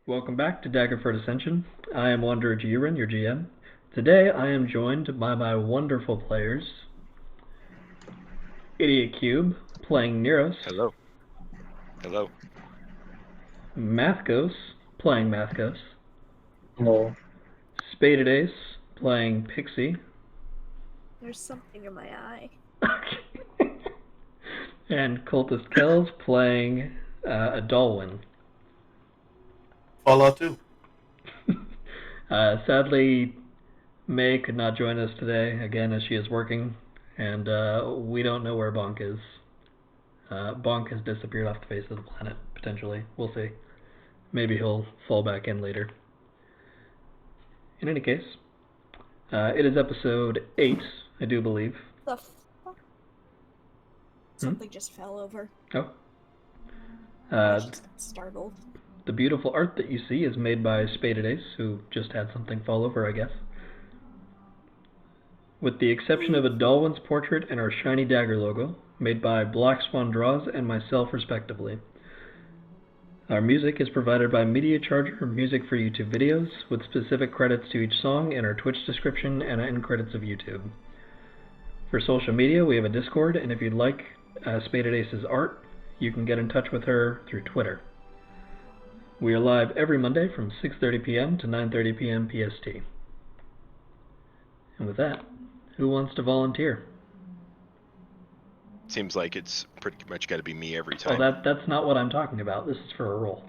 Welcome back to Daggerford Ascension. I am Wanderer Jiren, your GM. Today I am joined by my wonderful players, Idiot Cube, playing Neros. Hello. Hello. Mathcos, playing Mathcos. Hello. Spaded Ace, playing Pixie. There's something in my eye. And Cultist Kells, playing Adolwyn. Fallout 2. Sadly, May could not join us today, again, as she is working, and we don't know where Bonk is. Bonk has disappeared off the face of the planet, potentially. We'll see. Maybe he'll fall back in later. In any case, it is episode 8, I do believe. The fuck? Something just fell over. Oh. I just got startled. The beautiful art that you see is made by Spaded Ace, who just had something fall over, I guess. With the exception of Adolwyn's portrait and our shiny dagger logo, made by Black Swan Draws and myself respectively. Our music is provided by Media Charger Music for YouTube videos, with specific credits to each song in our Twitch description and end credits of YouTube. For social media, we have a Discord, and if you'd like Spaded Ace's art, you can get in touch with her through Twitter. We are live every Monday from 6:30 p.m. to 9:30 p.m. PST. And with that, who wants to volunteer? Seems like it's pretty much got to be me every time. Oh, that's not what I'm talking about. This is for a roll.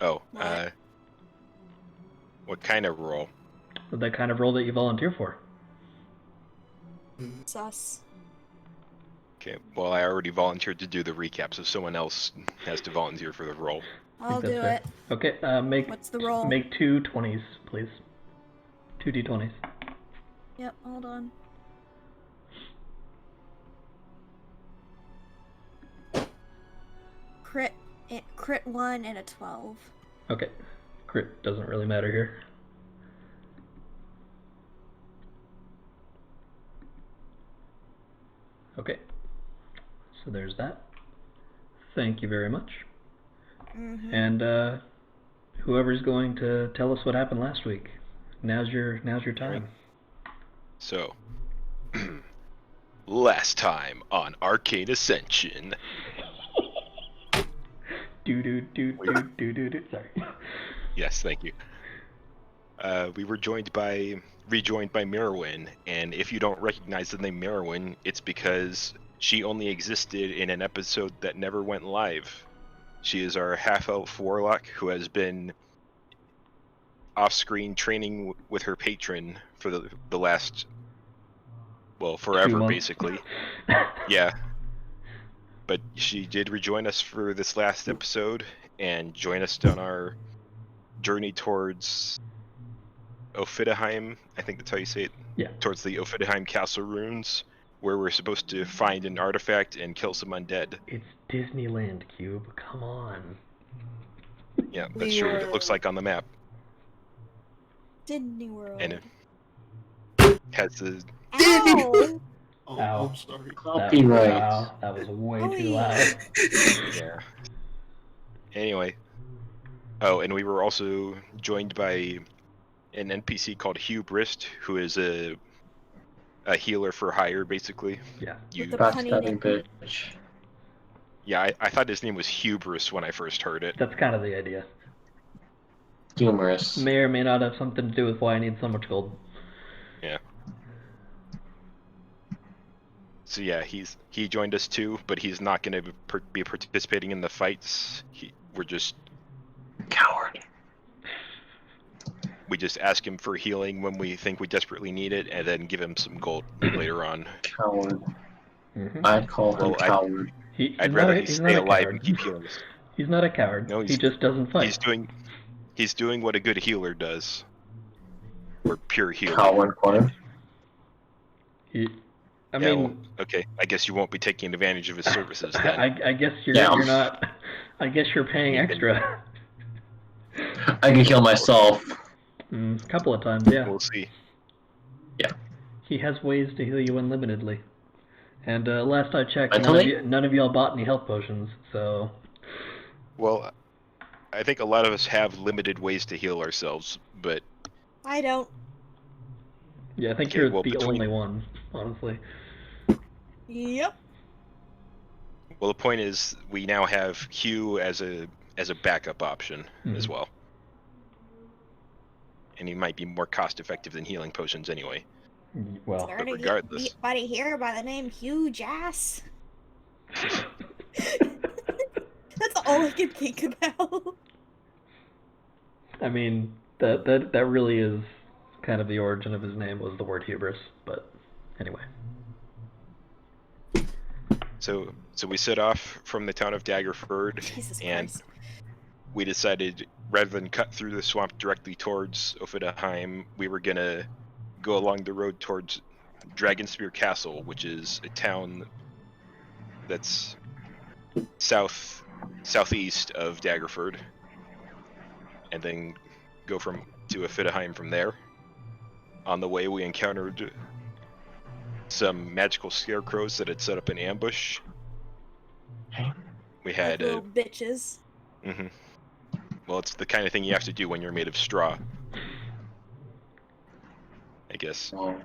Oh, What? what kind of role? The kind of role that you volunteer for. Sus. Okay, well, I already volunteered to do the recap, so someone else has to volunteer for the role. I'll that's do fair. it. Okay, make What's the roll? make 2 20s, please. 2 d20s. Yep, hold on. Crit 1 and a 12. Okay, crit doesn't really matter here. Okay, so there's that. Thank you very much. Mm-hmm. And whoever's going to tell us what happened last week, now's your time. So, last time on Arcane Ascension. Sorry. Yes, thank you. We were rejoined by Maerwynn, and if you don't recognize the name Maerwynn, it's because she only existed in an episode that never went live. She is our half-elf warlock who has been off-screen training with her patron for the last, well, 2 forever, months. basically. Yeah. But she did rejoin us for this last episode and join us on our journey towards Ophidiheim, I think that's how you say it. Yeah. Towards the Ophidiheim Castle Ruins, where we're supposed to find an artifact and kill some undead. It's Disneyland, Cube. Come on. Yeah, that's true what it looks like on the map. Disney World. And it has the... Ow! Oh, Ow. I'm sorry. Copyright. Wow, that was way Oh, too yeah. loud. Yeah. Anyway. Oh, and we were also joined by an NPC called Hubris, who is a healer for hire, basically. Yeah. You, With the punny Backstabbing name. bitch. yeah, I thought his name was Hubris when I first heard it. That's kind of the idea. Humorous. May or may not have something to do with why I need so much gold. Yeah. So yeah, he joined us too, but he's not going to be participating in the fights. We're just Coward. we just ask him for healing when we think we desperately need it, and then give him some gold later on. Coward. Mm-hmm. I'd call him Well, coward. I'd rather he stay alive and keep healing us. He's not a coward. No, he just doesn't fight. He's doing what a good healer does. Or pure healer. Coward corner. I Yeah, mean, well, okay. I guess you won't be taking advantage of his services then. I guess you're not. I guess you're paying You can- extra. I can heal myself. A couple of times, yeah. We'll see. He has ways to heal you unlimitedly. And last I checked, Mentally? none of y'all bought any health potions, so... Well, I think a lot of us have limited ways to heal ourselves, but I don't. Yeah, I think Okay, you're well, the between- only one, honestly. Yep. well, the point is we now have Hugh as a backup option as Mhm. well, and he might be more cost effective than healing potions anyway. Well, But regardless, Anybody here by the name Huge Ass? That's all I can think about. I mean, that really is kind of the origin of his name, was the word hubris, but anyway. so we set off from the town of Daggerford, Jesus and Christ. we decided rather than cut through the swamp directly towards Ophidiheim, we were gonna go along the road towards Dragonspear Castle, which is a town that's southeast of Daggerford, and then go to Ophidiheim from there. On the way, we encountered some magical scarecrows that had set up an ambush. We Like had little bitches. Mhm. Well, it's the kind of thing you have to do when you're made of straw, I guess. Oh.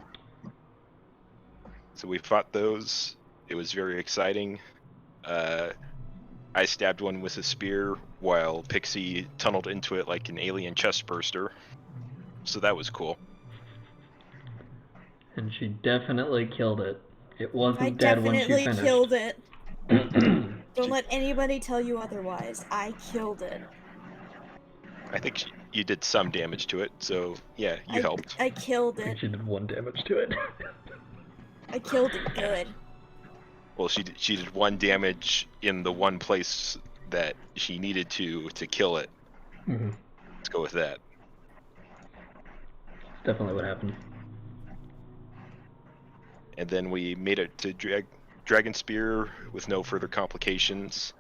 So we fought those. It was very exciting. I stabbed one with a spear while Pixie tunneled into it like an alien chest burster. So that was cool. And she definitely killed it. It wasn't I dead when she definitely finished. killed it. Don't She- let anybody tell you otherwise. I killed it. I think you did some damage to it, so yeah, you helped. I killed I think it. she did 1 damage to it. I killed it good. Well, she did 1 damage in the one place that she needed to kill it. Mhm. Let's go with that. That's definitely what happened. And then we made it to Dragonspear with no further complications.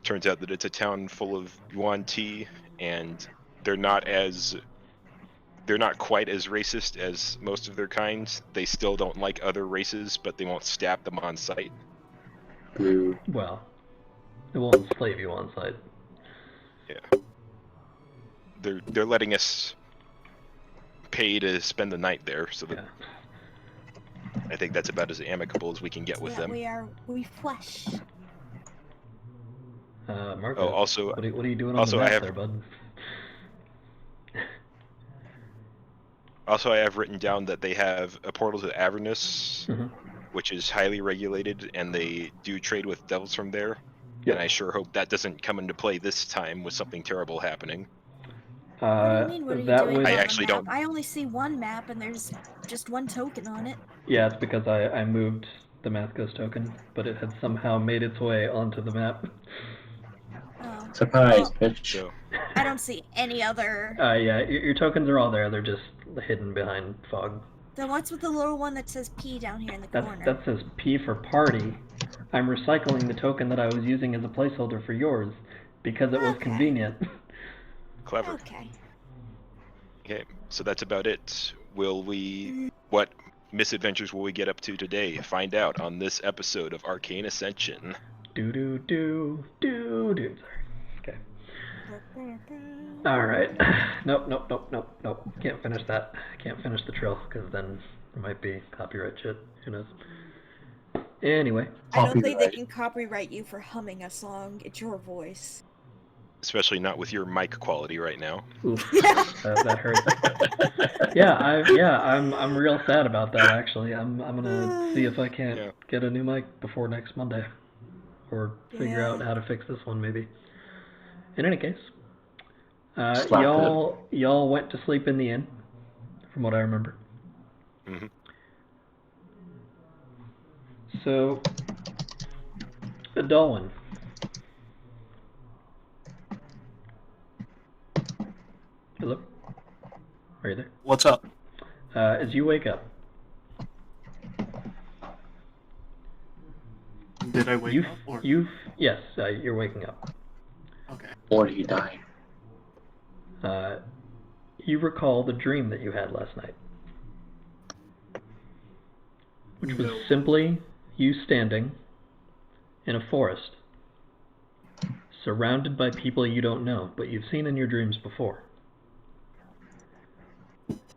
Turns out that it's a town full of yuan tea, and they're not quite as racist as most of their kinds. They still don't like other races, but they won't stab them on sight. Boo. Well, it won't enslave you on site. They're letting us pay to spend the night there, so that Yeah. I think that's about as amicable as we can get with Yeah, them. we flesh. Maerwynn, Oh, also, what are you doing on also the I map have- there, bud? I have written down that they have a portal to Avernus, Mhm. which is highly regulated, and they do trade with devils from there. Yep. And I sure hope that doesn't come into play this time with something terrible happening. What do you mean? What are you that doing was, I on actually the map? don't- I only see one map and there's just one token on it. yeah, it's because I moved the Mathcos token, but it had somehow made its way onto the map. Oh. Surprise, Well, bitch. So I don't see any other. Yeah, your tokens are all there. They're just hidden behind fog. Then what's with the little one that says P down here in the corner? That says P for party. I'm recycling the token that I was using as a placeholder for yours because it was Okay. convenient. clever. Okay. Okay, so that's about it. What misadventures will we get up to today? Find out on this episode of Arcane Ascension. Do do do do do. Sorry. Okay. All right. Nope. Can't finish that. Can't finish the trill because then there might be copyright shit. Who knows? Anyway. I don't think they Copyright. can copyright you for humming a song. It's your voice. Especially not with your mic quality right now. Oof. Yeah. That hurts. Yeah, I'm real sad about that actually. I'm gonna see if I can't Yeah. get a new mic before next Monday, or figure Yeah. out how to fix this one maybe. In any case, Slap y'all went to sleep in the inn, from what I remember. hmm So, Adolwyn. Hello? Are you there? What's up? As you wake up, Did I wake up? Or... yes, you're waking up. Okay. Or he died. You recall the dream that you had last night, which was No. simply you standing in a forest, surrounded by people you don't know, but you've seen in your dreams before.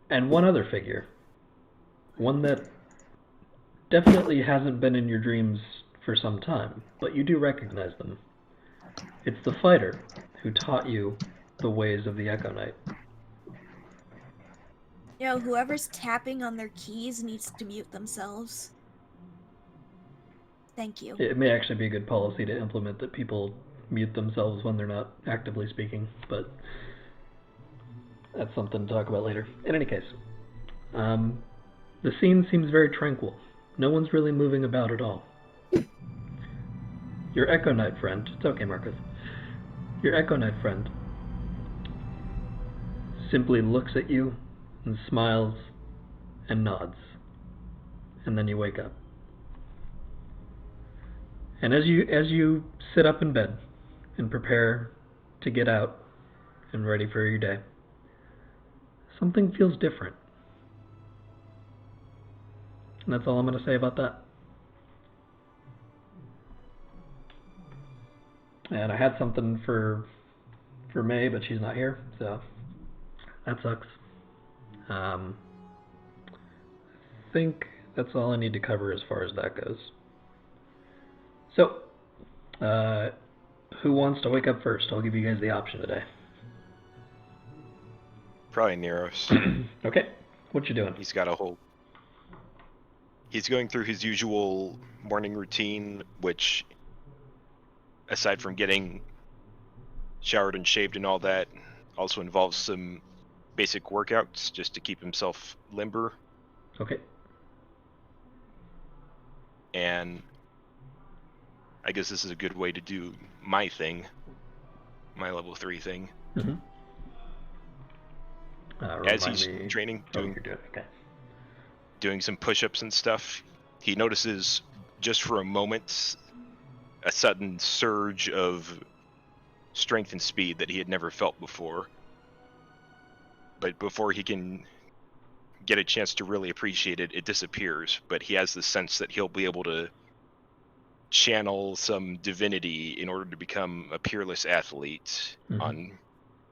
And one other figure. One that definitely hasn't been in your dreams for some time, but you do recognize them. It's the fighter who taught you the ways of the Echo Knight. Yo, whoever's tapping on their keys needs to mute themselves. Thank you. It may actually be a good policy to implement that people mute themselves when they're not actively speaking, but that's something to talk about later. In any case, the scene seems very tranquil. No one's really moving about at all. Your Echo Knight friend, it's okay, Marcus. Your Echo Knight friend simply looks at you and smiles and nods. And then you wake up. And as you sit up in bed and prepare to get out and ready for your day, something feels different. And that's all I'm going to say about that. And I had something for May, but she's not here, so that sucks. I think that's all I need to cover as far as that goes. So, who wants to wake up first? I'll give you guys the option today. Probably Neros. Okay, what you doing? He's got a whole... He's going through his usual morning routine, which, aside from getting showered and shaved and all that, also involves some basic workouts just to keep himself limber. Okay. And I guess this is a good way to do my thing, my level 3 thing. Mm-hmm. As he's training, doing some push-ups and stuff, he notices just for a moment a sudden surge of strength and speed that he had never felt before. But before he can get a chance to really appreciate it, it disappears. But he has the sense that he'll be able to channel some divinity in order to become a peerless athlete on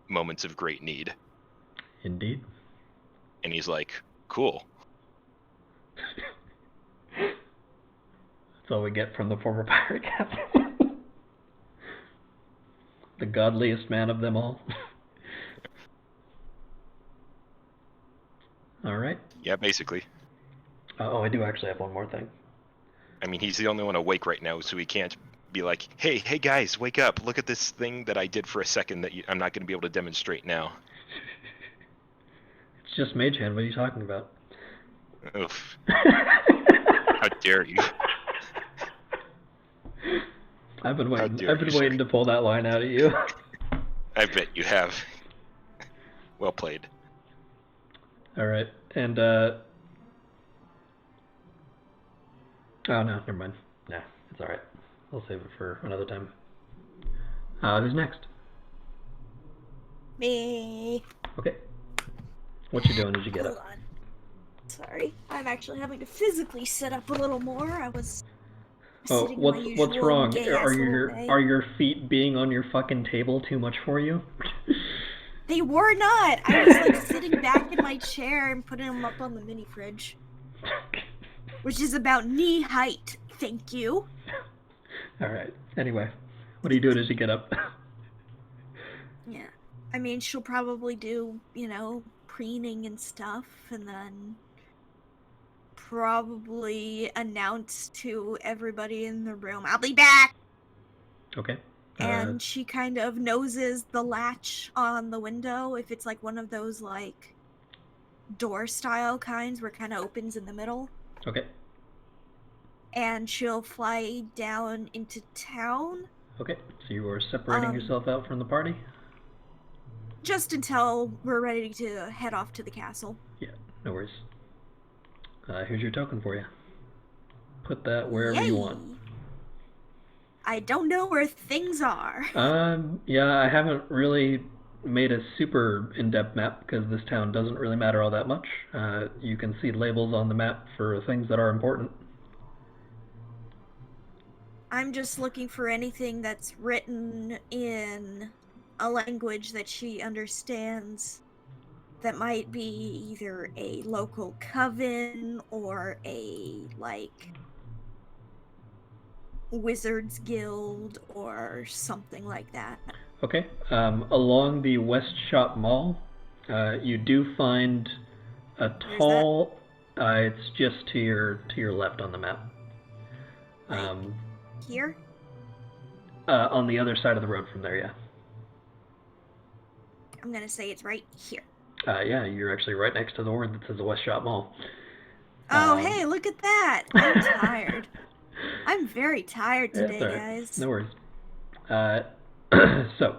moments of great need. Indeed. And he's like, cool. That's all we get from the former pirate captain. The godliest man of them all. Alright. Yeah, basically. Oh, I do actually have one more thing. I mean, he's the only one awake right now, so he can't be like, hey guys, wake up. Look at this thing that I did for a second that I'm not going to be able to demonstrate now. It's just Mage Hand. What are you talking about? Oof. How dare you? I've been waiting to pull that line out of you. I bet you have. Well played. Alright, and oh no, never mind. Nah, it's alright. I'll save it for another time. Who's next? Me. Okay. What you doing as you get Hold up? on. Sorry, I'm actually having to physically sit up a little more. I was sitting my what's usual wrong? gay-ass little way. Are your feet being on your fucking table too much for you? They were not. I was like sitting back in my chair and putting them up on the mini fridge, which is about knee height. Thank you. All right. Anyway, what are you doing as you get up? Yeah, I mean, she'll probably do, preening and stuff, and then probably announce to everybody in the room, "I'll be back." Okay. And she kind of noses the latch on the window, if it's like one of those like door style kinds where it kind of opens in the middle. Okay. And she'll fly down into town. Okay, so you are separating yourself out from the party? Just until we're ready to head off to the castle. Yeah, no worries. Here's your token for you. Put that wherever you want. I don't know where things are. Yeah, I haven't really made a super in-depth map because this town doesn't really matter all that much. You can see labels on the map for things that are important. I'm just looking for anything that's written in a language that she understands that might be either a local coven or a, like, wizard's guild or something like that. Okay. Along the West Shop Mall, you do find a tall... it's just to your left on the map. Here? On the other side of the road from there, yeah. I'm gonna say it's right here. Yeah, you're actually right next to the word that says the West Shop Mall. Oh, hey, look at that! I'm tired. I'm very tired today, right. guys. No worries. So,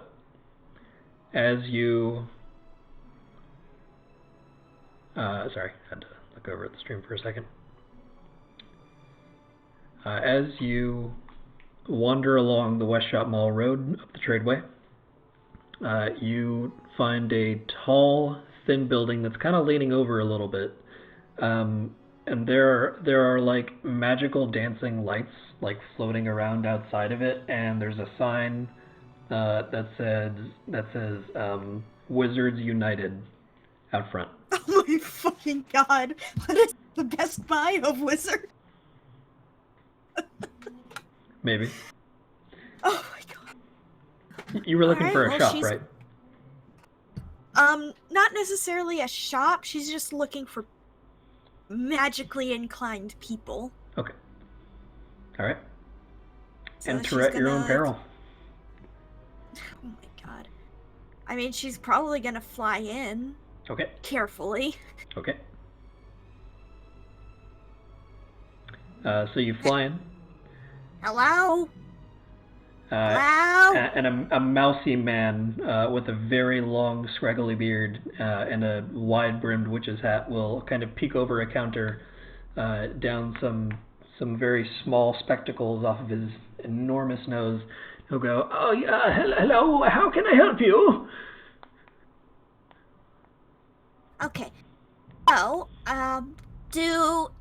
as you... sorry, I had to look over at the stream for a second. As you wander along the West Shop Mall Road up the Tradeway, you find a tall, thin building that's kind of leaning over a little bit. And there are like magical dancing lights like floating around outside of it, and there's a sign that says Wizards United out front. Oh my fucking god! What is the Best Buy of Wizard? Maybe. Oh my god. You were looking for a shop, right? Not necessarily a shop. She's just looking for magically inclined people. Okay. All right. So enter at your own peril. Oh my god. I mean, she's probably gonna fly in. Okay. Carefully. Okay. So you fly in. Hello? Hello? And a mousy man with a very long, scraggly beard and a wide-brimmed witch's hat will kind of peek over a counter down some very small spectacles off of his enormous nose. He'll go, "Oh, yeah, hello, how can I help you?" Okay. So,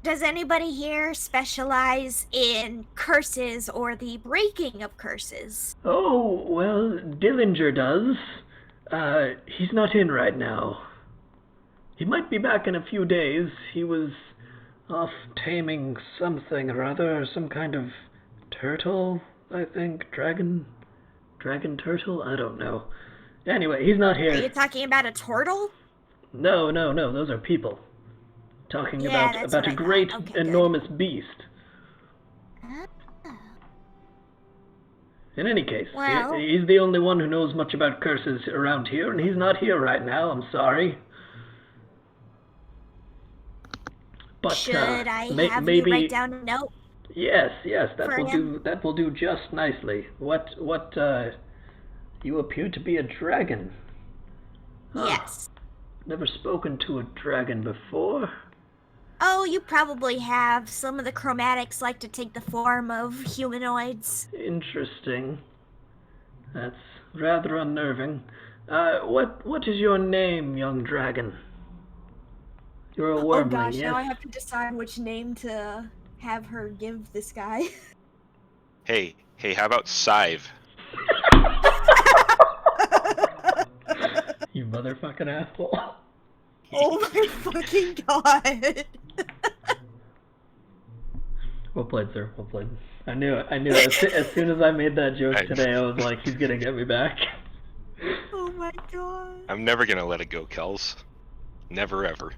does anybody here specialize in curses or the breaking of curses? Oh, well, Dillinger does. He's not in right now. He might be back in a few days. He was off taming something or other, some kind of turtle, I think. Dragon turtle? I don't know. Anyway, he's not here. Are you talking about a turtle? No, those are people. Talking about a great, enormous beast. Oh. In any case, well, he's the only one who knows much about curses around here, and he's not here right now, I'm sorry. But, should I have maybe... you write down a note? Yes, that will do just nicely. What, you appear to be a dragon. Yes. Never spoken to a dragon before. Oh, you probably have. Some of the chromatics like to take the form of humanoids. Interesting. That's rather unnerving. What is your name, young dragon? You're a wormling, Oh gosh, yes? now I have to decide which name to have her give this guy. Hey, how about Syve? You motherfucking asshole. Oh my fucking god. Well played, sir. Well played. I knew it. As soon as I made that joke today, I was like, he's gonna get me back. Oh my god. I'm never gonna let it go, Kels. Never ever.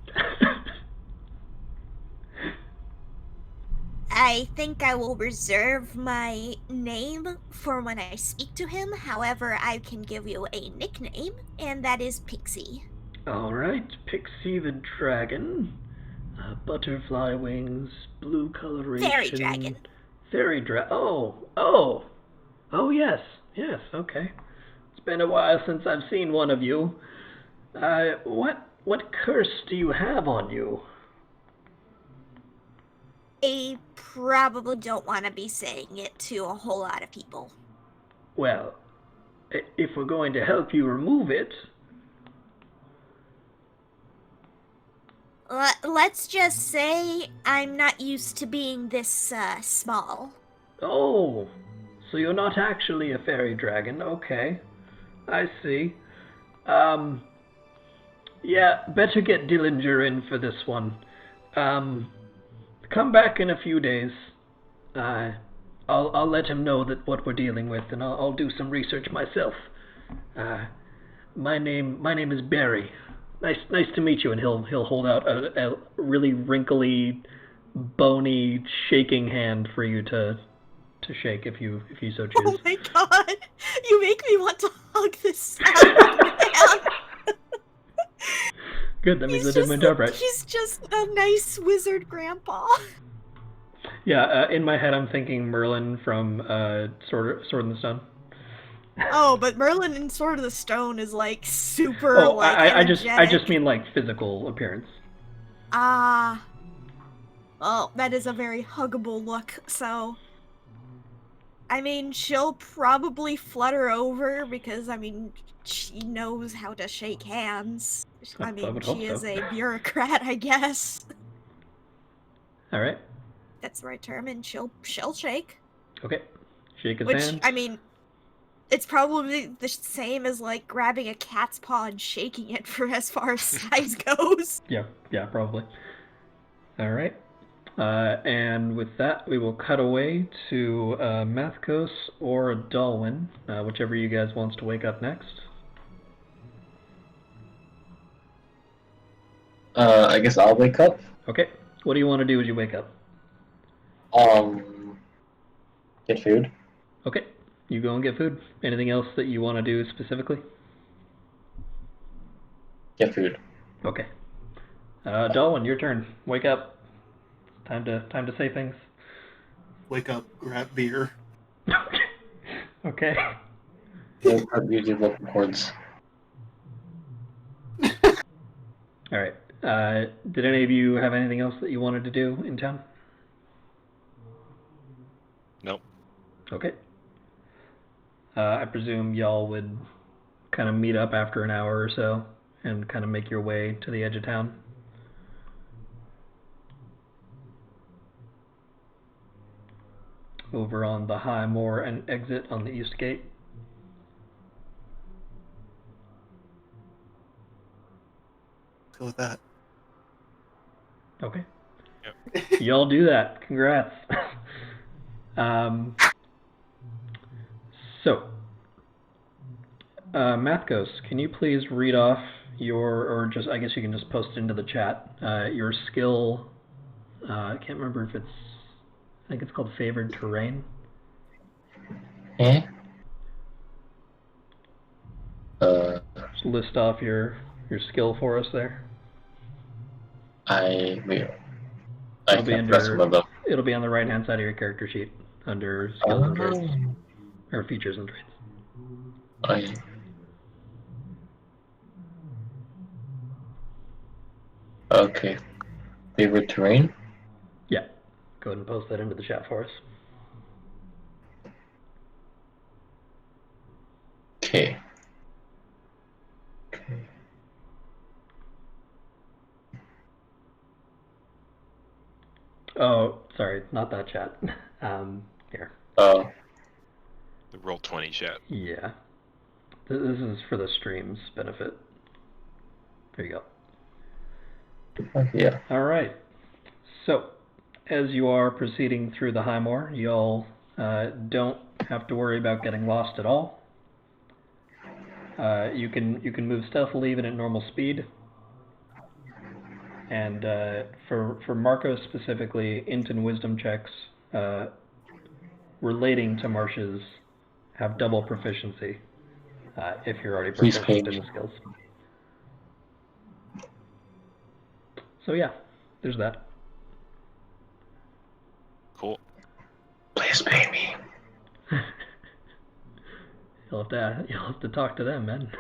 I think I will reserve my name for when I speak to him. However, I can give you a nickname, and that is Pixie. Alright, Pixie the dragon. Butterfly wings, blue coloration. Fairy dragon. Oh, yes, okay. It's been a while since I've seen one of you. What curse do you have on you? I probably don't want to be saying it to a whole lot of people. Well, if we're going to help you remove it... Let's just say I'm not used to being this small. Oh, so you're not actually a fairy dragon. Okay, I see. Yeah, better get Dillinger in for this one. Come back in a few days. I'll let him know that what we're dealing with, and I'll do some research myself. My name is Barry. Nice to meet you. And he'll hold out a really wrinkly, bony, shaking hand for you to shake if you so choose. Oh my god! You make me want to hug this sad man! Good, that means I did my job right. He's just a nice wizard grandpa. Yeah, in my head I'm thinking Merlin from Sword in the Stone. Oh, but Merlin in Sword of the Stone is like super I energetic. just mean like physical appearance. Well, that is a very huggable look, so I mean, she'll probably flutter over because, I mean, she knows how to shake hands. I mean, she is a bureaucrat, I guess. Alright. That's the right term, and she'll shake. Okay. Shake his hand. hand. I mean, it's probably the same as, like, grabbing a cat's paw and shaking it for as far as size goes. Yeah, probably. Alright. And with that, we will cut away to Mathcos or Dalwyn, whichever you guys wants to wake up next. I guess I'll wake up. Okay. What do you want to do as you wake up? Get food. Okay. You go and get food. Anything else that you want to do specifically? Get food. Okay. Dalwyn, your turn. Wake up. Time to say things. Wake up, grab beer. Okay. We'll start using local chords. Alright. Did any of you have anything else that you wanted to do in town? Nope. Okay. I presume y'all would kind of meet up after an hour or so and kind of make your way to the edge of town. Over on the High Moor and exit on the east gate. Go with that. Okay. Yep. Y'all do that. Congrats. Mathcos, can you please read off or just, I guess you can just post it into the chat, your skill, I can't remember if it's, I think it's called Favored Terrain. Just list off your skill for us there. I can't press one of them. It'll be on the right hand side of your character sheet under skills and traits, or features and traits. Okay. Favorite terrain? Yeah. Go ahead and post that into the chat for us. Okay. Oh, sorry, not that chat. Here. Oh. The Roll20 chat. Yeah. This is for the stream's benefit. There you go. Yeah. Alright. So, as you are proceeding through the High Moor, y'all don't have to worry about getting lost at all. You can move stealthily even at normal speed. And for Marcos specifically, int and wisdom checks relating to marshes have double proficiency if you're already proficient in the skills. So yeah, there's that. Cool. Please pay me. You'll have to talk to them, man.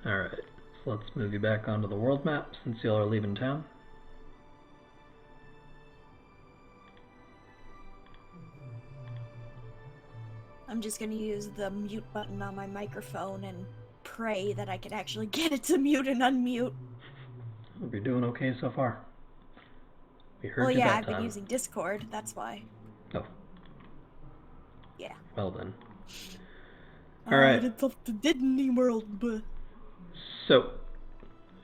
Alright, so let's move you back onto the world map since y'all are leaving town. I'm just gonna use the mute button on my microphone and pray that I can actually get it to mute and unmute. Hope you're doing okay so far. We heard Oh you yeah, that I've been time. using Discord, that's why. Oh. Yeah. Well then. Alright. It's off the Disney World, but... So,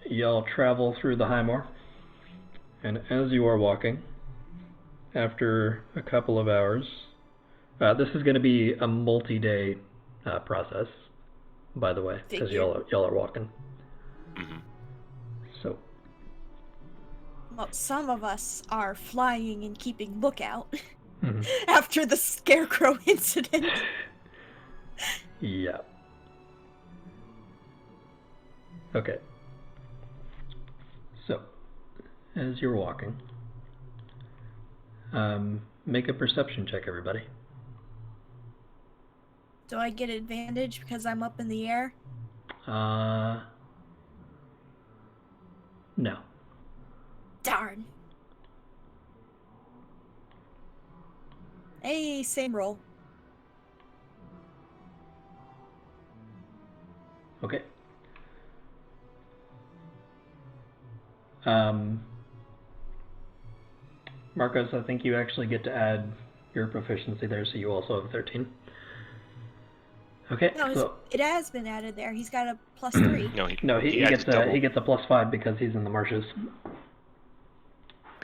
y'all travel through the High Moor, and as you are walking, after a couple of hours, this is going to be a multi-day process, by the way, because y'all are walking. Mm-hmm. So, Well, some of us are flying and keeping lookout mhm. after the scarecrow incident. Yeah. Okay. So, as you're walking, make a perception check, everybody. Do I get advantage because I'm up in the air? No. Darn. Hey, same roll. Okay. Maerwynn, I think you actually get to add your proficiency there, so you also have 13. Okay, No, so it has been added there. He's got a +3. No, he adds gets double he gets a +5 because he's in the marshes.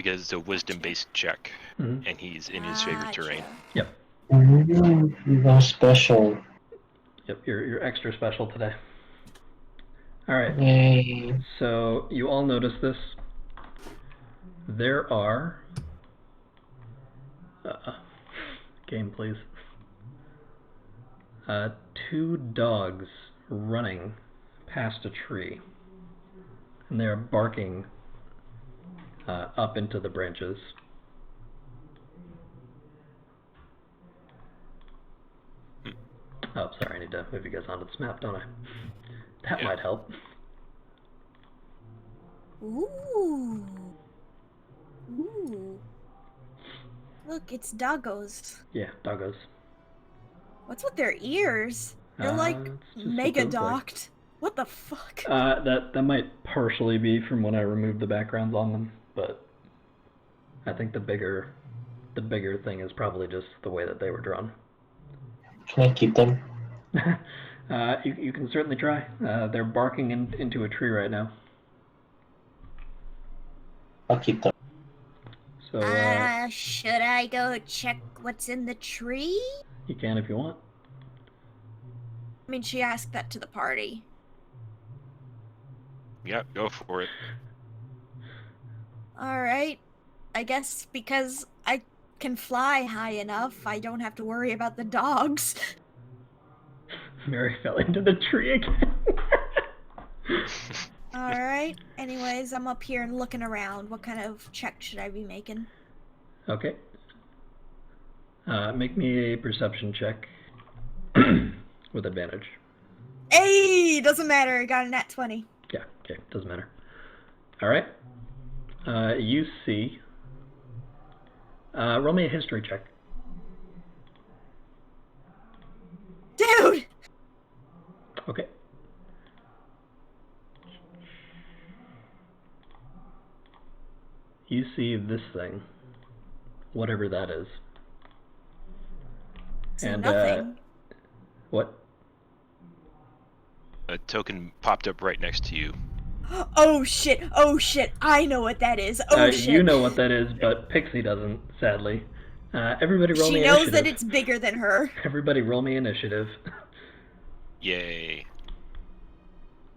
because it's a wisdom-based check, Mhm. and he's in his favorite terrain. Yep. You are special. Yep, you're extra special today. All right. Yay. So you all notice this. There are game, please. 2 dogs running past a tree, and they are barking up into the branches. Oh, sorry, I need to move you guys onto this map, don't I? That might help. Ooh. Ooh. Look, it's doggos. Yeah, doggos. What's with their ears? They're like It's just mega what those like. docked. What the fuck? That might partially be from when I removed the backgrounds on them, but I think the bigger thing is probably just the way that they were drawn. Can I keep them? You can certainly try. They're barking into a tree right now. I'll keep them. So Should I go check what's in the tree? you can if you want. I mean, she asked that to the party. Yeah, go for it. Alright. I guess because I can fly high enough, I don't have to worry about the dogs. Mary fell into the tree again. Alright. Anyways, I'm up here and looking around. What kind of check should I be making? Okay. Make me a perception check with advantage. Hey! Doesn't matter. I got a nat 20. Yeah, okay, doesn't matter. Alright. You see... roll me a history check. Dude! Okay. You see this thing. Whatever that is. So And, nothing. what? A token popped up right next to you. Oh shit, oh shit, I know what that is. Oh shit. You know what that is, but Pixie doesn't, sadly. Everybody roll me She initiative. knows that it's bigger than her. Everybody roll me initiative. Yay.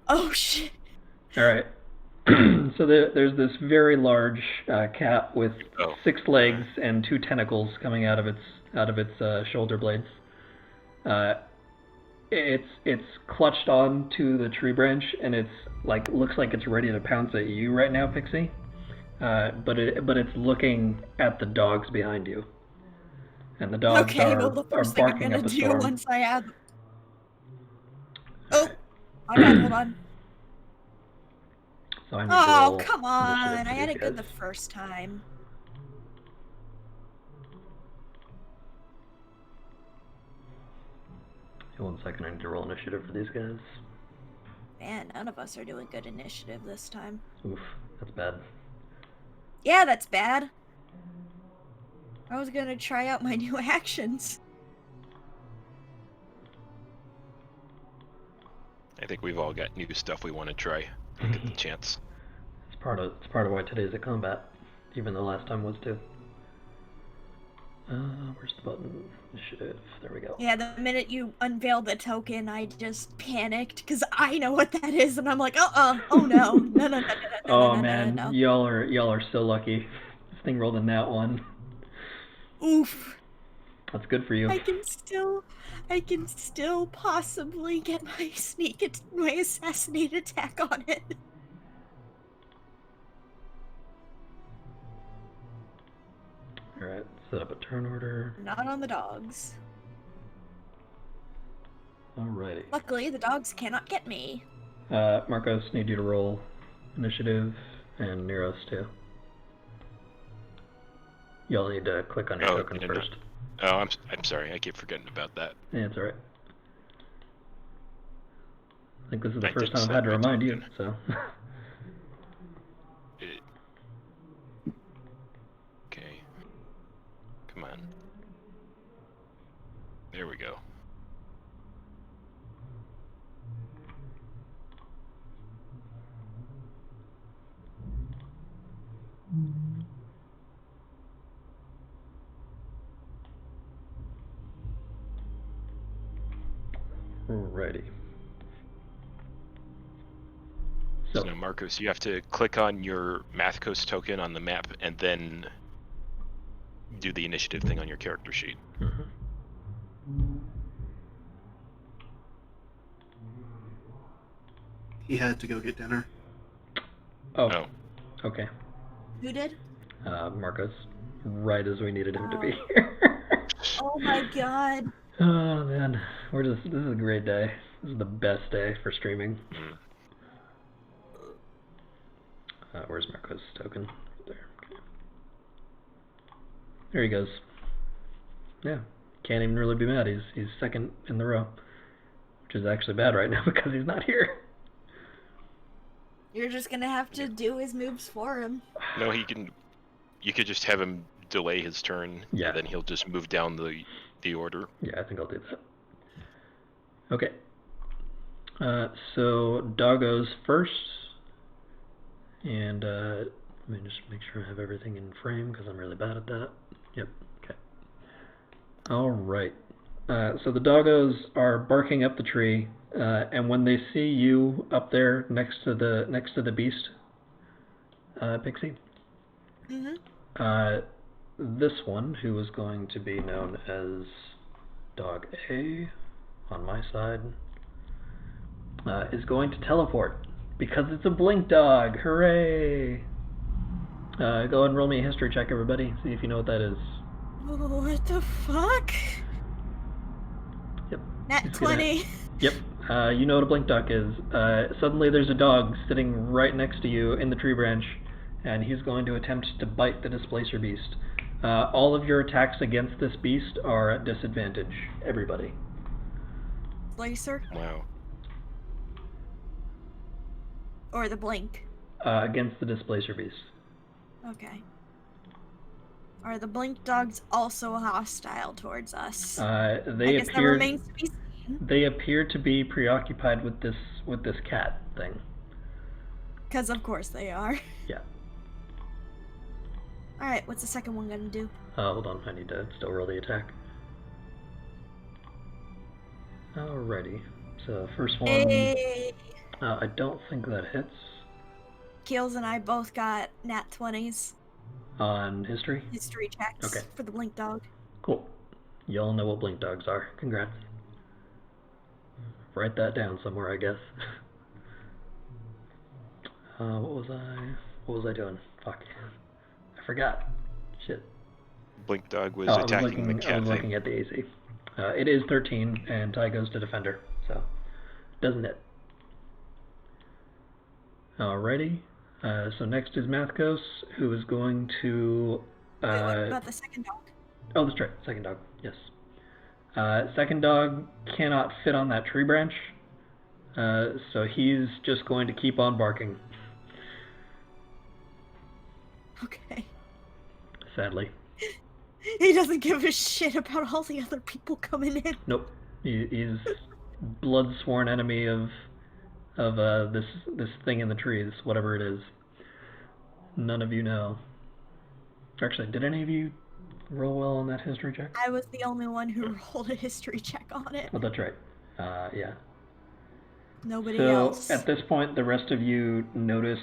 Oh shit. Alright. So there's this very large cat with 6 legs and 2 tentacles coming out of its shoulder blades. It's clutched on to the tree branch, and it's like looks like it's ready to pounce at you right now, Pixie. But it's looking at the dogs behind you, and the dogs are The first thing I'm barking gonna up a do storm. once I have. Oh, my bad. Hold on. So I need to roll Come on! initiative for I had these it good guys. the first time. One second, I need to roll initiative for these guys. Man, none of us are doing good initiative this time. Oof, that's bad. Yeah, that's bad. I was gonna try out my new actions. I think we've all got new stuff we want to try. We'll get the chance. It's part of why today's a combat. Even the last time was too. Where's the button? Initiative. There we go. Yeah, the minute you unveiled the token, I just panicked because I know what that is, and I'm like, oh no, no. Oh man, y'all are so lucky. This thing rolled a nat 1. Oof. That's good for you. I can still possibly get my assassinate attack on it. Alright, set up a turn order. Not on the dogs. Alrighty. Luckily, the dogs cannot get me. Maerwynn, need you to roll initiative, and Neros too. You'll need to click on your token first. Oh, I'm sorry. I keep forgetting about that. Yeah, it's alright. I think this is the first time I've had to remind you, so. Okay. Come on. There we go. Alrighty. So now, Maerwynn, you have to click on your Mathcos token on the map and then do the initiative thing on your character sheet. He had to go get dinner. Oh. Okay. Who did? Maerwynn, right as we needed him to be here. Oh my god. Oh man, this is a great day. This is the best day for streaming. Where's Maerwynn's token? There. Okay. There he goes. Yeah, can't even really be mad. He's second in the row, which is actually bad right now because he's not here. You're just gonna have to do his moves for him. No, he can. You could just have him delay his turn. Yeah. And then he'll just move down the order. Yeah, I think I'll do that. Okay. So Doggo's first, and let me just make sure I have everything in frame because I'm really bad at that. Yep. Okay. All right. So the doggos are barking up the tree, and when they see you up there next to the beast, Pixie. This one, who is going to be known as Dog A on my side, is going to teleport because it's a blink dog. Hooray! Go ahead and roll me a history check, everybody. See if you know what that is. What the fuck? Yep. Nat 20. Yep. You know what a blink dog is. Suddenly there's a dog sitting right next to you in the tree branch, and he's going to attempt to bite the displacer beast. All of your attacks against this beast are at disadvantage. Everybody. Displacer? Wow. Or the blink? Against the displacer beast. Okay. Are the blink dogs also hostile towards us? They that remains to be seen. They appear to be preoccupied with this cat thing. Because of course they are. Yeah. Alright, what's the second one gonna do? Hold on, I need to still roll the attack. Alrighty. So first one. Hey! I don't think that hits. Keels and I both got nat 20s. On history? History checks. Okay. For the blink dog. Cool. Y'all know what blink dogs are. Congrats. Write that down somewhere, I guess. What was I doing? Fuck. I forgot. Shit. Blink dog was attacking the cat I was thing. looking at the AC. It is 13, and Ty goes to defender, so doesn't it? Alrighty. So next is Mathcos, who is going to... Wait, what about the second dog? Oh, that's right. Second dog. Yes. Second dog cannot fit on that tree branch, so he's just going to keep on barking. Okay. sadly. He doesn't give a shit about all the other people coming in. Nope. He's blood sworn enemy of this thing in the trees, whatever it is. None of you know. Actually, did any of you roll well on that history check? I was the only one who rolled a history check on it. Oh, that's right. Yeah. Nobody So else. at this point, the rest of you notice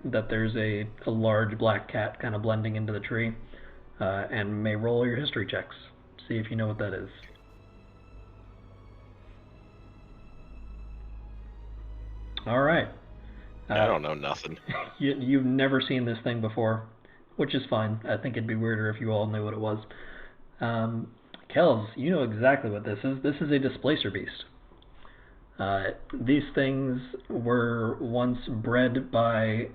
that there's a large black cat kind of blending into the tree, and may roll your history checks. See if you know what that is. All right. I don't know nothing. You've never seen this thing before, which is fine. I think it'd be weirder if you all knew what it was. Kells, you know exactly what this is. This is a displacer beast. These things were once bred by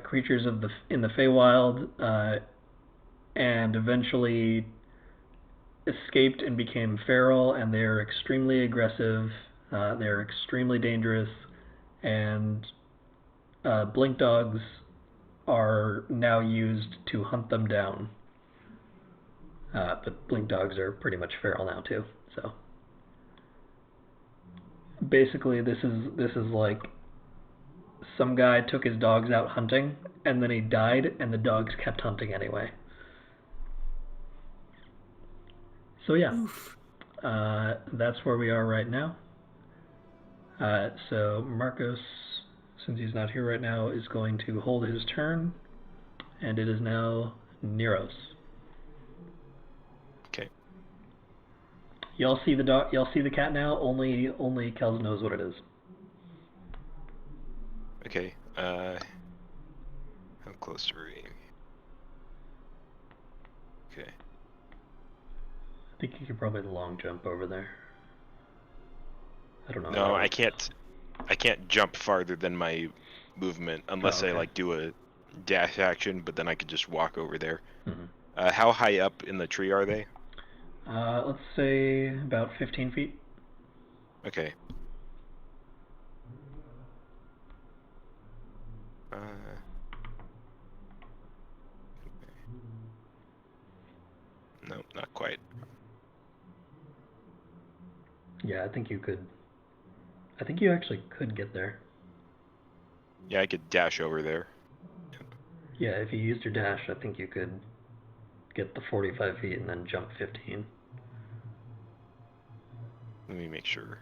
creatures in the Feywild, and eventually escaped and became feral, and they are extremely aggressive. They're extremely dangerous, and blink dogs are now used to hunt them down. But blink dogs are pretty much feral now too. So basically, this is like some guy took his dogs out hunting, and then he died, and the dogs kept hunting anyway. So yeah, that's where we are right now. So Maerwynn, since he's not here right now, is going to hold his turn, and it is now Neros. Okay. Y'all see the dog? Y'all see the cat now? Only Kels knows what it is. Okay. How close are we? Okay. I think you could probably long jump over there. I don't know. No, I can't. I can't jump farther than my movement unless I like do a dash action, but then I could just walk over there. Mm-hmm. How high up in the tree are they? Let's say about 15 feet. Okay. No, not quite. Yeah, I think you could. I think you actually could get there. Yeah, I could dash over there. Yeah, if you used your dash, I think you could get the 45 feet and then jump 15. Let me make sure.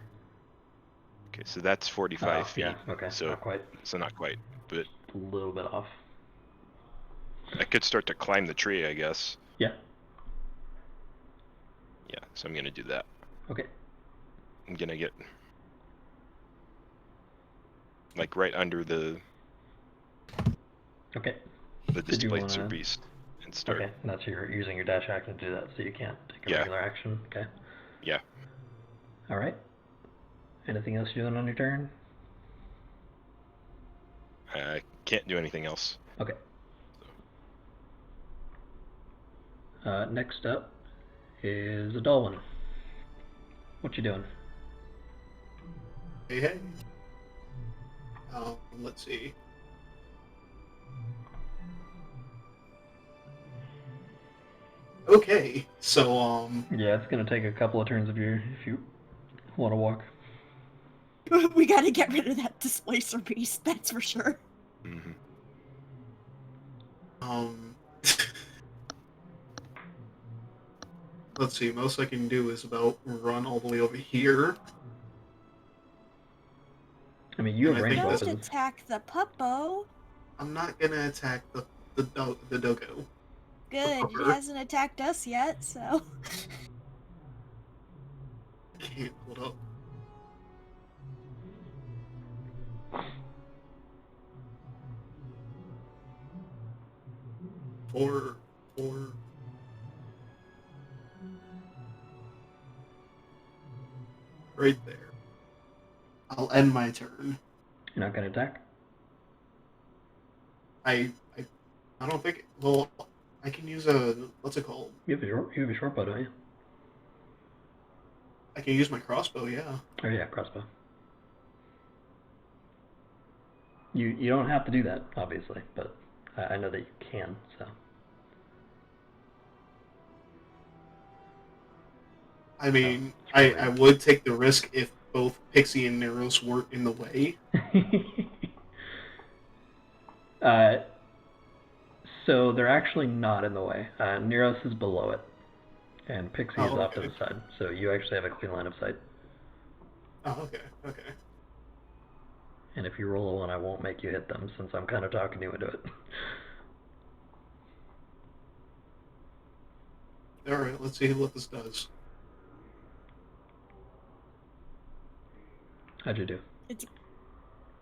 Okay, so that's 45 feet. Yeah, okay, So, not quite. So not quite, but A little bit off. I could start to climb the tree, I guess. Yeah. Yeah, so I'm gonna do that. Okay. I'm gonna get like right under the Okay. displacer beast and start. Okay, and that's you're using your dash action to do that, so you can't take a regular action. Okay. Yeah. All right. Anything else you're doing on your turn? I can't do anything else. Okay. Next up is a dull one. What you doing? Hey. Let's see. Okay, so Yeah, it's gonna take a couple of turns if you want to walk. We gotta get rid of that displacer beast, that's for sure. Mm-hmm. Let's see, most I can do is about run all the way over here. I mean, you have range Don't weapons. attack the puppo. I'm not gonna attack the doggo. Good, he hasn't attacked us yet, so... Can't hold up. Four. Right there. I'll end my turn. You're not gonna attack? I don't think. Well, I can use a what's it called? You have a short bow, don't you? I can use my crossbow. Yeah. Oh yeah, crossbow. You don't have to do that, obviously, but I know that you can. So. I mean, I would take the risk if both Pixie and Neros weren't in the way. So they're actually not in the way. Neros is below it, and Pixie is off to the side. So you actually have a clean line of sight. Oh, okay, okay. And if you roll a 1, I won't make you hit them, since I'm kind of talking you into it. Alright, let's see what this does. How'd you do?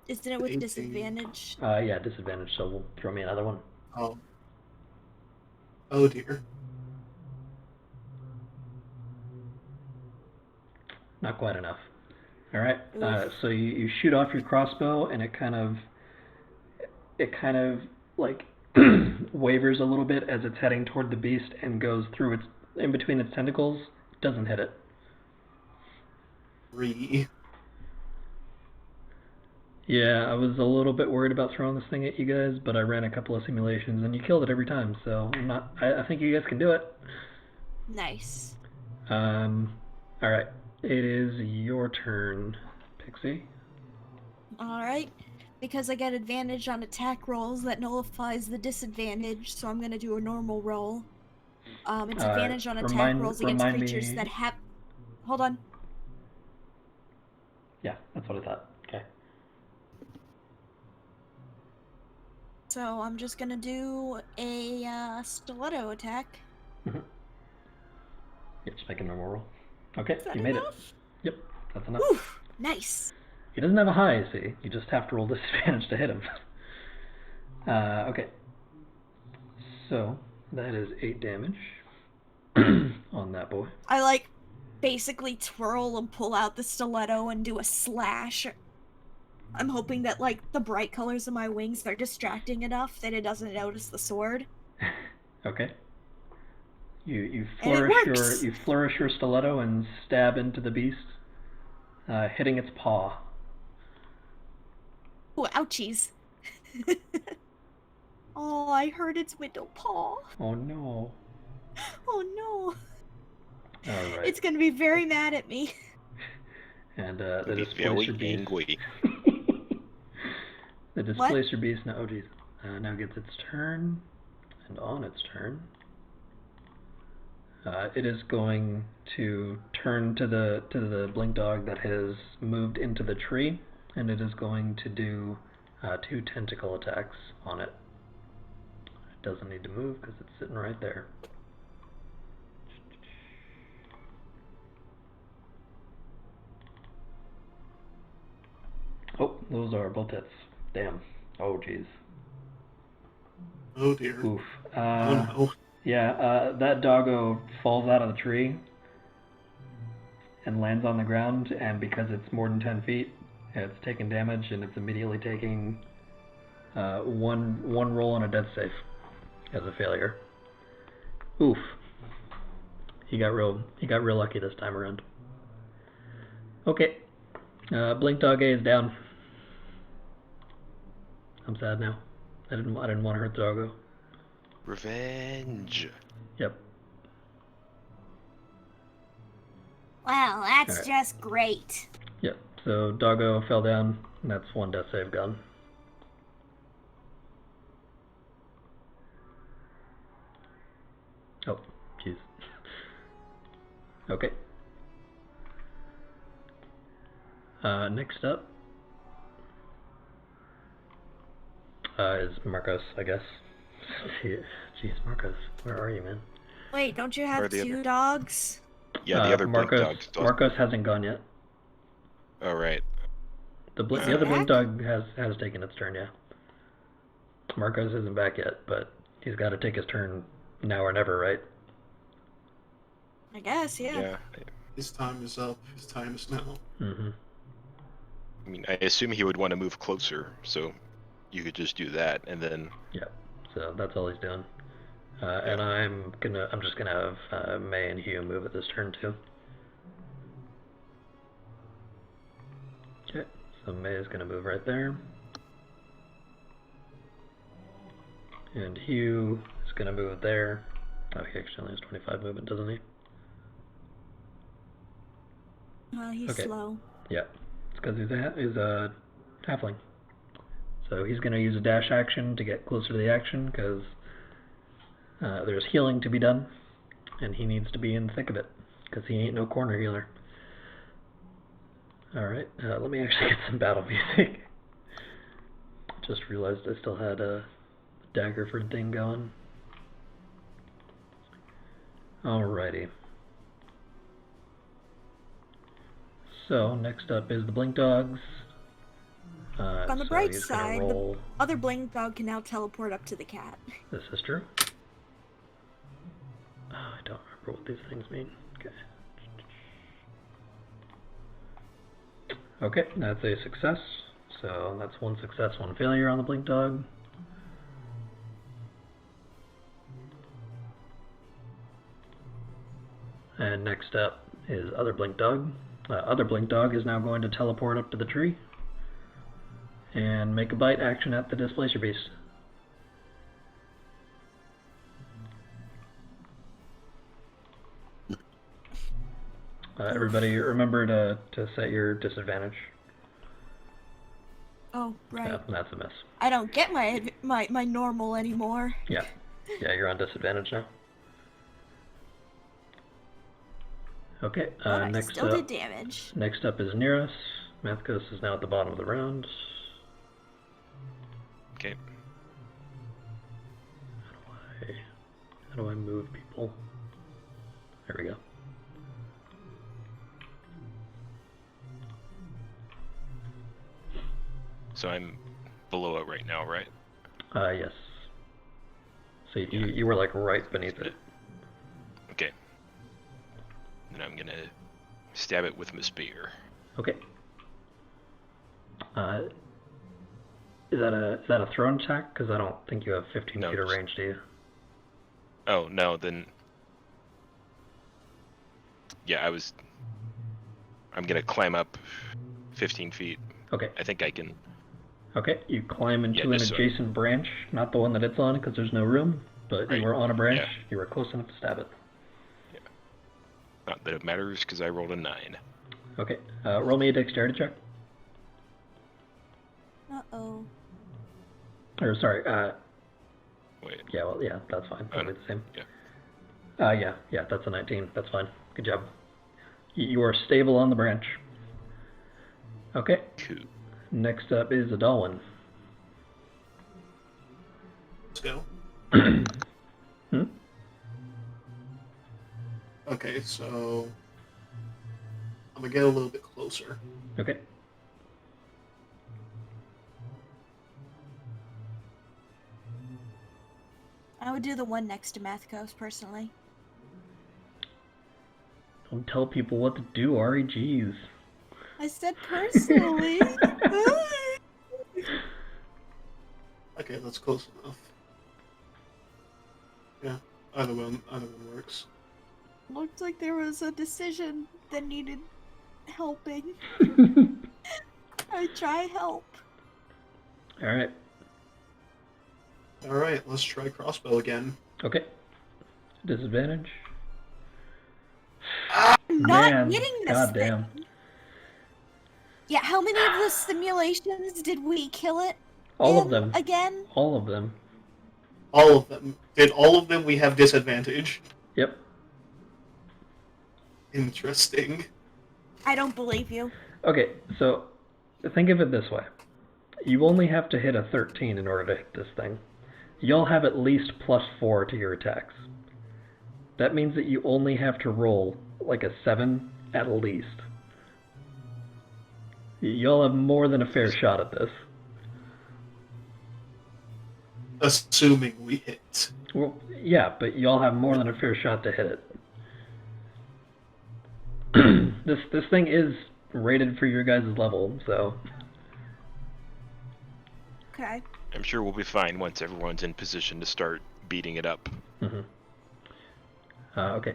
Isn't it with 18. disadvantage? Yeah, disadvantage, so we'll throw me another one. Oh. Oh dear. Not quite enough. Alright, so you shoot off your crossbow, and it kind of like wavers a little bit as it's heading toward the beast and goes through its, in between its tentacles, doesn't hit it. 3. Yeah, I was a little bit worried about throwing this thing at you guys, but I ran a couple of simulations and you killed it every time, so I think you guys can do it. Nice. Alright. It is your turn, Pixie. Alright. Because I get advantage on attack rolls, that nullifies the disadvantage, so I'm gonna do a normal roll. It's advantage on attack rolls against creatures that have... Hold on. Yeah, that's what I thought. Okay. So I'm just gonna do a stiletto attack. Mm-hmm. Yeah, just make a normal roll. Okay, you made it. Yep, that's enough. Oof, nice. He doesn't have a high, see? You just have to roll disadvantage to hit him. Okay. So, that is 8 damage on that boy. I, basically twirl and pull out the stiletto and do a slash. I'm hoping that, the bright colors of my wings are distracting enough that it doesn't notice the sword. Okay. You flourish your stiletto and stab into the beast, hitting its paw. Ooh, ouchies. Oh, I hurt its middle paw. Oh no. Oh no. Alright. It's gonna be very mad at me. And the very displacer beast. angry. The displacer beast now, oh geez, now gets its turn, and on its turn, it is going to turn to the blink dog that has moved into the tree, and it is going to do 2 tentacle attacks on it. It doesn't need to move because it's sitting right there. Oh, those are both hits. Damn. Oh jeez. Oh dear. Oof. Oh no. Yeah, that doggo falls out of the tree and lands on the ground, and because it's more than 10 feet, it's taking damage, and it's immediately taking one roll on a death save as a failure. Oof. He got real lucky this time around. Okay. Blink Dog A is down. I'm sad now. I didn't want to hurt the doggo. Revenge. Yep. Well, that's Alright. just great. Yep. So doggo fell down, and that's 1 death save gone. Oh, jeez. Okay. Next up is Maerwynn, I guess. Jeez, Maerwynn, where are you, man? Wait, don't you have Or the 2 other- dogs? Yeah, the other blink dog still. Maerwynn hasn't gone yet. Oh, right. The other blink dog has taken its turn, yeah. Maerwynn isn't back yet, but he's got to take his turn now or never, right? I guess, yeah. Yeah. His time is up. His time is now. Mm-hmm. I mean, I assume he would want to move closer, so you could just do that, and then... Yeah, so that's all he's doing. And I'm just gonna have May and Hugh move at this turn too. Okay, so May is gonna move right there. And Hugh is gonna move there. Oh, he actually only has 25 movement, doesn't he? He's Okay. slow. Yeah, it's because he's a halfling. So he's going to use a dash action to get closer to the action, because there's healing to be done, and he needs to be in the thick of it, because he ain't no corner healer. Alright, let me actually get some battle music. Just realized I still had a Daggerford thing going. Alrighty. So, next up is the Blink Dogs. On the so bright he's gonna side, roll... the other Blink Dog can now teleport up to the cat. This is true. Oh, I don't remember what these things mean. Okay. Okay, that's a success. So that's one success, one failure on the Blink Dog. And next up is other Blink Dog. Other Blink Dog is now going to teleport up to the tree and make a bite action at the Displacer Beast. Everybody remember to set your disadvantage. Oh, right. Yeah, that's a miss. I don't get my normal anymore. Yeah, you're on disadvantage now. Okay, But I next still up. did damage. Next up is Neros. Mathcos is now at the bottom of the round. Okay. How do I move people? There we go. So I'm below it right now, right? Yes. So you were like right beneath it. Okay. Then I'm gonna stab it with my spear. Okay. Is that a thrown attack? Because I don't think you have 15 No, feet of just- range, do you? Oh no, then. Yeah, I'm gonna climb up 15 feet. Okay. I think I can. Okay, you climb into Yeah, an just so- adjacent branch, not the one that it's on because there's no room, but Right. you were on a branch, Yeah. you were close enough to stab it. Not that it matters, because I rolled a 9. Okay, roll me a dexterity check. Uh-oh. Or, sorry, Wait. yeah, well, yeah, that's fine. That'll be the same. Yeah. Yeah, that's a 19. That's fine. Good job. You are stable on the branch. Okay, Cool. next up is Adalwin. Let's go. Hmm? Okay, so I'm gonna get a little bit closer. Okay. I would do the one next to Mathcos, personally. Don't tell people what to do, Ari. Jeez. I said personally. Okay, that's close enough. Yeah, either one works. Looked like there was a decision that needed helping. I try help. Alright. Alright, let's try crossbow again. Okay. Disadvantage. I'm not Man, getting this goddamn. thing. Yeah, how many of the simulations did we kill it All of in them. again? All of them. All of them. Did all of them we have disadvantage? Yep. Interesting. I don't believe you. Okay, so think of it this way. You only have to hit a 13 in order to hit this thing. You'll have at least +4 to your attacks. That means that you only have to roll like a 7 at least. You'll have more than a fair shot at this. Assuming we hit. Well, yeah, but y'all have more than a fair shot to hit it. This thing is rated for your guys' level, so... Okay. I'm sure we'll be fine once everyone's in position to start beating it up. Mm-hmm. Okay,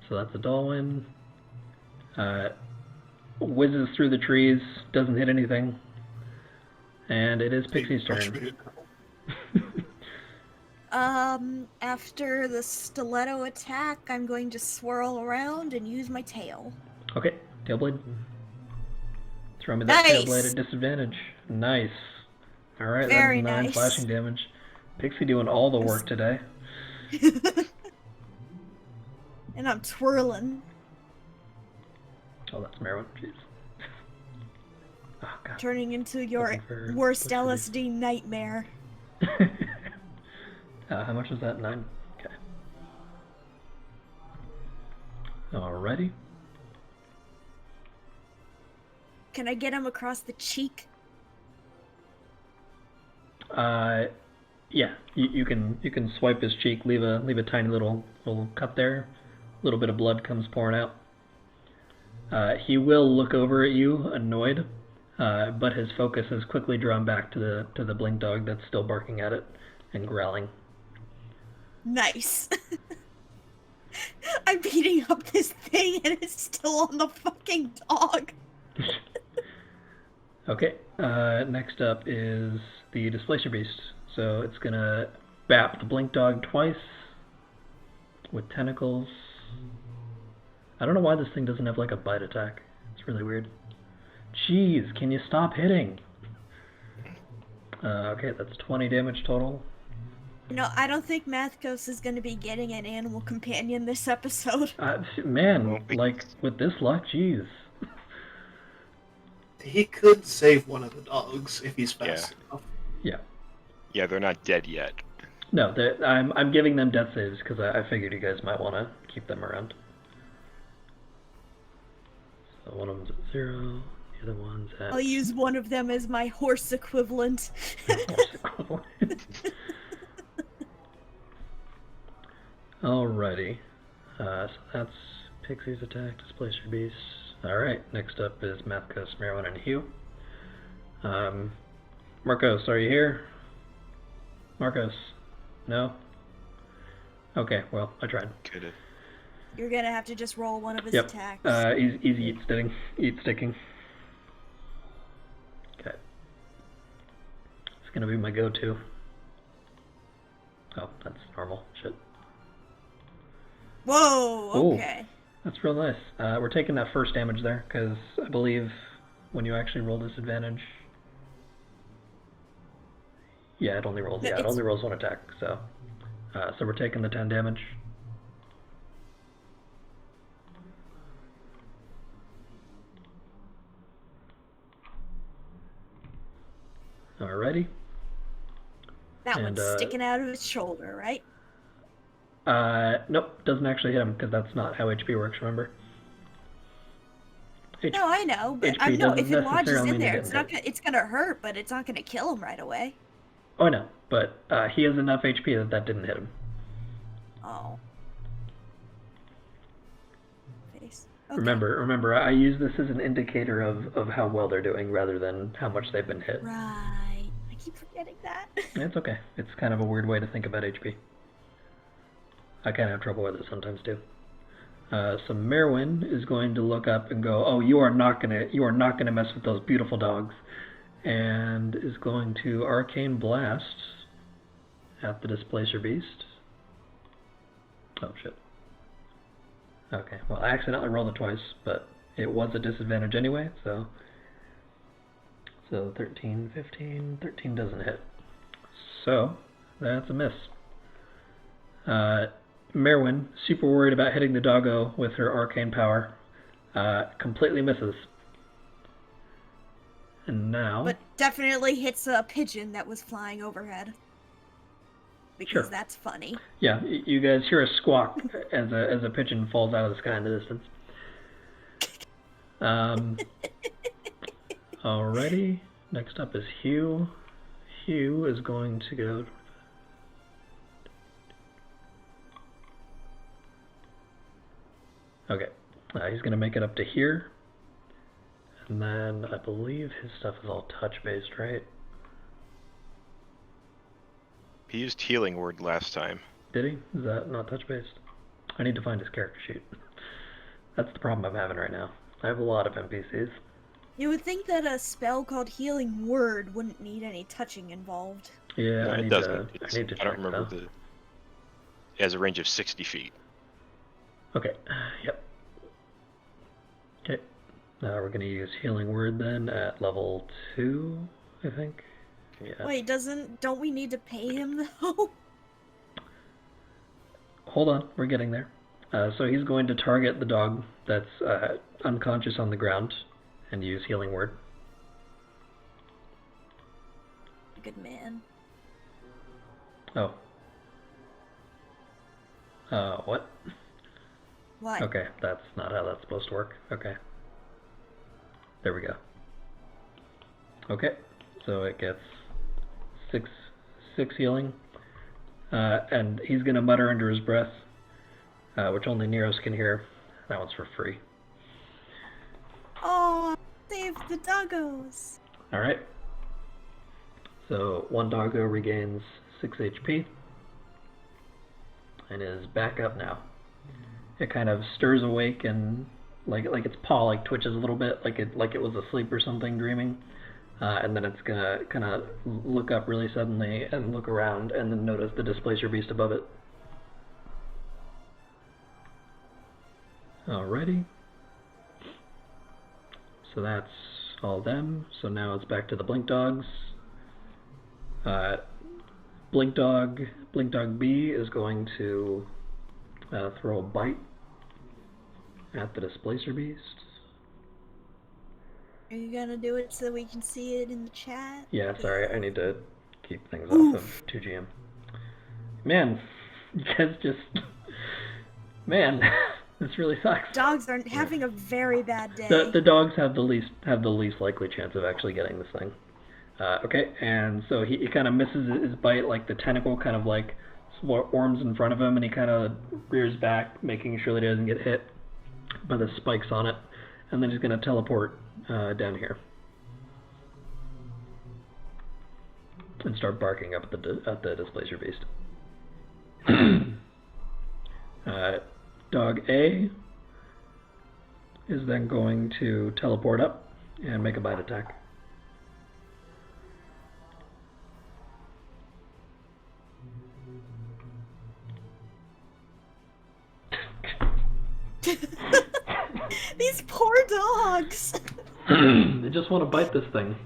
so that's a Dalwin. Whizzes through the trees, doesn't hit anything. And it is Pixie's turn. After the stiletto attack, I'm going to swirl around and use my tail. Okay, Tailblade. Throw me that Nice. Tailblade at disadvantage. Nice. Alright, that's Very 9 nice. slashing damage. Pixie doing all the work today. And I'm twirling. Oh, that's Maerwynn. Jeez. Oh, God. Turning into your Looking for worst publicity. LSD nightmare. How much is that? 9? Okay. Alrighty. Can I get him across the cheek? Yeah. You can swipe his cheek, leave a tiny little cut there. A little bit of blood comes pouring out. He will look over at you, annoyed, but his focus is quickly drawn back to the blink dog that's still barking at it and growling. Nice. I'm beating up this thing and it's still on the fucking dog. Okay, next up is the Displacer Beast. So it's gonna bap the blink dog twice with tentacles. I don't know why this thing doesn't have like a bite attack. It's really weird. Jeez, can you stop hitting? Okay, that's 20 damage total. You know, I don't think Mathcos is going to be getting an animal companion this episode. Man, like, with this luck, jeez. He could save one of the dogs if he's fast enough. Yeah. Yeah, they're not dead yet. No, I'm giving them death saves because I figured you guys might want to keep them around. So one of them's at 0, the other one's at... I'll use one of them as my horse equivalent. horse equivalent. Alrighty. So that's Pixie's attack, Displacer Beast. Alright, next up is Mathcos, Maerwynn, and Hugh. Marcos, are you here? Marcos? No? Okay, well, I tried. Could've. You're going to have to just roll one of his Yep. attacks. Easy eat sticking. Okay. It's gonna be my go-to. Oh, that's normal. Shit. Whoa, okay. That's real nice. We're taking that first damage there, because I believe when you actually roll disadvantage... Yeah, it only rolls one attack, so... so we're taking the 10 damage. Alrighty. That one's sticking out of his shoulder, right? Nope, doesn't actually hit him because that's not how HP works, remember? No, I know, but I know if it lodges in there, it's gonna hurt, but it's not gonna kill him right away. Oh, I know, but he has enough HP that didn't hit him. Oh. Face. Okay. Remember, I use this as an indicator of how well they're doing rather than how much they've been hit. Right. I keep forgetting that. It's okay. It's kind of a weird way to think about HP. I kind of have trouble with it sometimes too. So Maerwynn is going to look up and go, "Oh, you are not gonna mess with those beautiful dogs," and is going to Arcane Blast at the Displacer Beast. Oh shit. Okay, well I accidentally rolled it twice, but it was a disadvantage anyway, so 13, 15, 13 doesn't hit. So, that's a miss. Maerwynn, super worried about hitting the doggo with her arcane power, completely misses. And now... But definitely hits a pigeon that was flying overhead. Because that's funny. Yeah, you guys hear a squawk as a pigeon falls out of the sky in the distance. Alrighty, next up is Hugh. Hugh is going to go... Okay, he's going to make it up to here. And then I believe his stuff is all touch-based, right? He used Healing Word last time. Did he? Is that not touch-based? I need to find his character sheet. That's the problem I'm having right now. I have a lot of NPCs. You would think that a spell called Healing Word wouldn't need any touching involved. Yeah, No, I it need doesn't. to check I don't remember though. It has a range of 60 feet. Okay, yep. Okay, We're going to use Healing Word then at level 2, I think. Yeah. Wait, don't we need to pay him though? Hold on, we're getting there. So he's going to target the dog that's unconscious on the ground and use Healing Word. Good man. Oh. What? What? Okay, that's not how that's supposed to work. Okay. There we go. Okay, so it gets six healing. And he's going to mutter under his breath, which only Neros can hear. That one's for free. Oh, save the doggos. Alright. So one doggo regains 6 HP and is back up now. It kind of stirs awake and like its paw like twitches a little bit, like it was asleep or something, dreaming. And then it's gonna kind of look up really suddenly and look around and then notice the Displacer Beast above it. Alrighty. So that's all them. So now it's back to the Blink Dogs. Blink Dog B is going to throw a bite at the Displacer Beast. Are you gonna do it so we can see it in the chat? Yeah, sorry, I need to keep things off of 2GM. Man, you guys just... Man, this really sucks. Dogs are having a very bad day. The dogs have the least likely chance of actually getting this thing. Okay, and so he kind of misses his bite, like the tentacle kind of like swarms in front of him, and he kind of rears back, making sure that he doesn't get hit by the spikes on it, and then he's going to teleport down here and start barking up at the Displacer Beast. Dog A is then going to teleport up and make a bite attack. These poor dogs. They just want to bite this thing.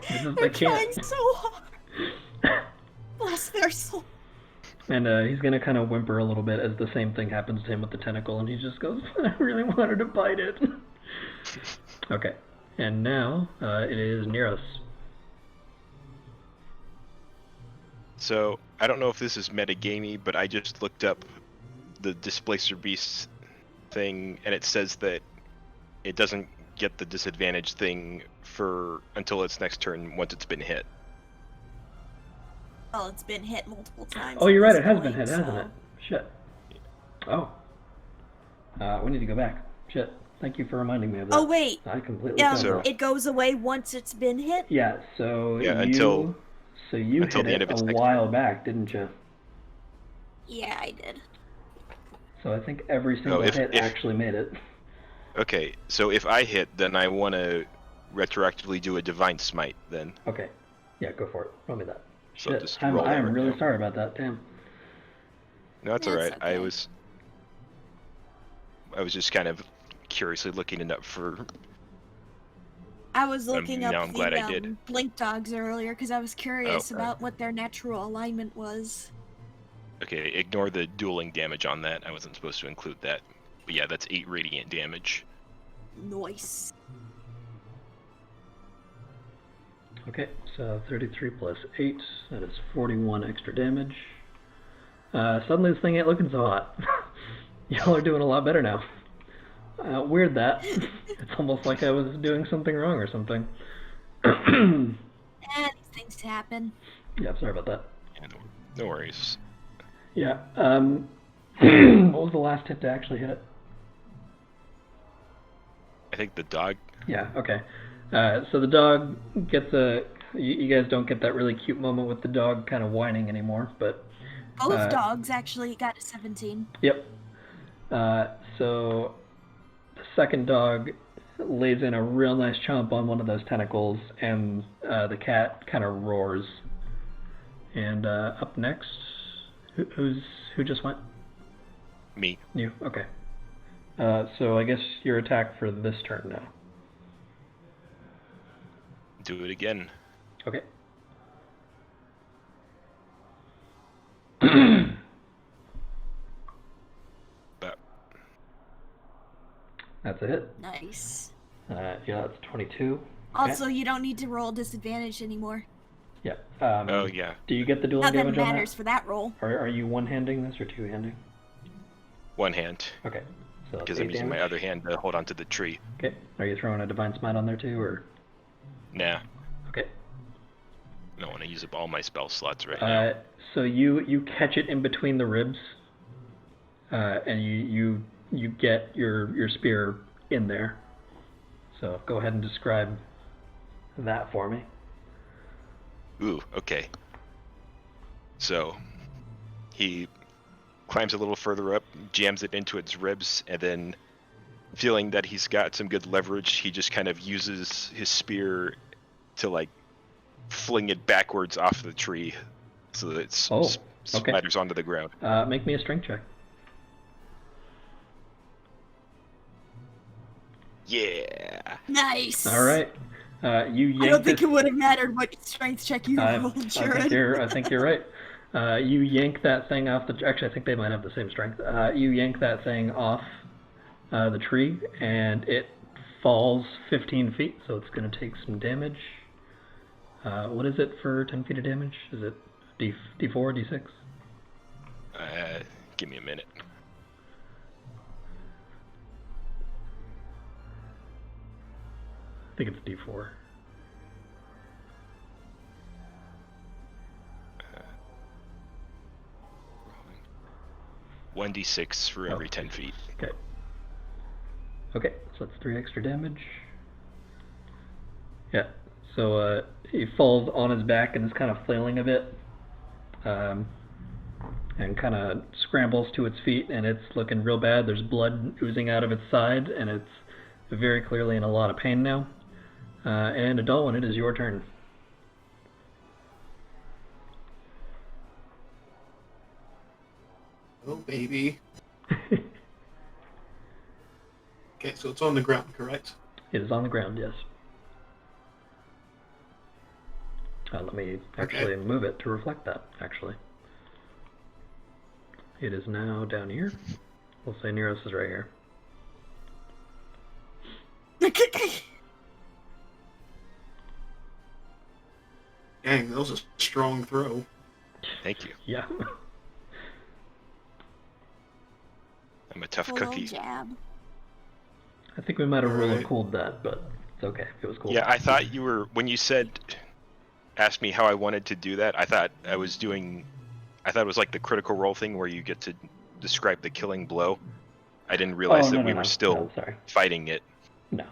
They're trying so hard. Bless their soul. And he's going to kind of whimper a little bit as the same thing happens to him with the tentacle, and he just goes, I really wanted to bite it. Okay, and now it is Neros. So, I don't know if this is metagamey, but I just looked up the Displacer Beast thing, and it says that it doesn't get the disadvantage thing until its next turn once it's been hit. Well, it's been hit multiple times. Oh, you're right, it has been hit, hasn't it? Shit. Oh. We need to go back. Shit. Thank you for reminding me of that. Oh, wait. I completely Yeah, forgot. it goes away once it's been hit? Yeah, so Yeah, you until hit the end it of its a next while back, didn't you? Yeah, I did. So I think every single hit actually made it. Okay, so if I hit, then I want to retroactively do a Divine Smite, then. Okay. Yeah, go for it. Roll me that. So Shit, just I roll that am right really now. sorry about that, damn. No, that's That's alright. okay. I was just kind of curiously looking it up for. I was looking now up I'm glad I the did. Blink Dogs earlier because I was curious Oh. about what their natural alignment was. Okay, ignore the dueling damage on that. I wasn't supposed to include that. But yeah, that's 8 radiant damage. Nice. Okay, so 33 plus 8, that is 41 extra damage. Suddenly this thing ain't looking so hot. Y'all are doing a lot better now. Weird that. It's almost like I was doing something wrong or something. These things happen. Yeah, sorry about that. Yeah, no worries. Yeah, what was the last hit to actually hit it? I think the dog. Yeah, okay. So the dog gets you guys don't get that really cute moment with the dog kind of whining anymore, but... Both dogs actually got a 17. Yep. So the second dog lays in a real nice chomp on one of those tentacles, and the cat kind of roars. And up next, who just went? Me. You. Okay. So I guess your attack for this turn now. do it again. Okay. But That's a hit. Nice. Yeah, that's 22. Okay. Also, you don't need to roll disadvantage anymore. Yeah. oh yeah. Do you get the dueling Not that it damage on matters that? for that roll. Are you one-handing this or two-handing? One hand. Okay. So Because that's I'm 8 using damage. my other hand to hold onto the tree. Okay. Are you throwing a divine smite on there too, or? Nah. Okay. I don't want to use up all my spell slots right now. So you catch it in between the ribs, and you get your spear in there. So go ahead and describe that for me. Ooh, okay. So he climbs a little further up, jams it into its ribs, and then feeling that he's got some good leverage, he just kind of uses his spear to like fling it backwards off the tree so that it okay. splatters onto the ground. Make me a strength check. Yeah. Nice. All right. You yank I don't think this- it would have mattered what strength check you I rolled, think you're right. You yank that thing off the. Actually, I think they might have the same strength. You yank that thing off the tree, and it falls 15 feet. So it's going to take some damage. What is it for 10 feet of damage? Is it D4, D6? Give me a minute. I think it's D4. 1d6 for every 10 feet. Okay. Okay, so that's 3 extra damage. Yeah, so he falls on his back and is kind of flailing a bit. And kind of scrambles to its feet, and it's looking real bad. There's blood oozing out of its side, and it's very clearly in a lot of pain now. And Adolwyn, it is your turn. Oh, baby. Okay, so it's on the ground, correct? It is on the ground, yes. Let me actually move it to reflect that, actually. It is now down here. We'll say Neros is right here. Dang, that was a strong throw. Thank you. Yeah. I'm a tough Full old cookie. jab. I think we might have really Alright. cooled that, but it's okay. It was cool. Yeah, I thought you were, when you asked me how I wanted to do that, I thought it was like the critical role thing where you get to describe the killing blow. I didn't realize that we were still fighting it. No.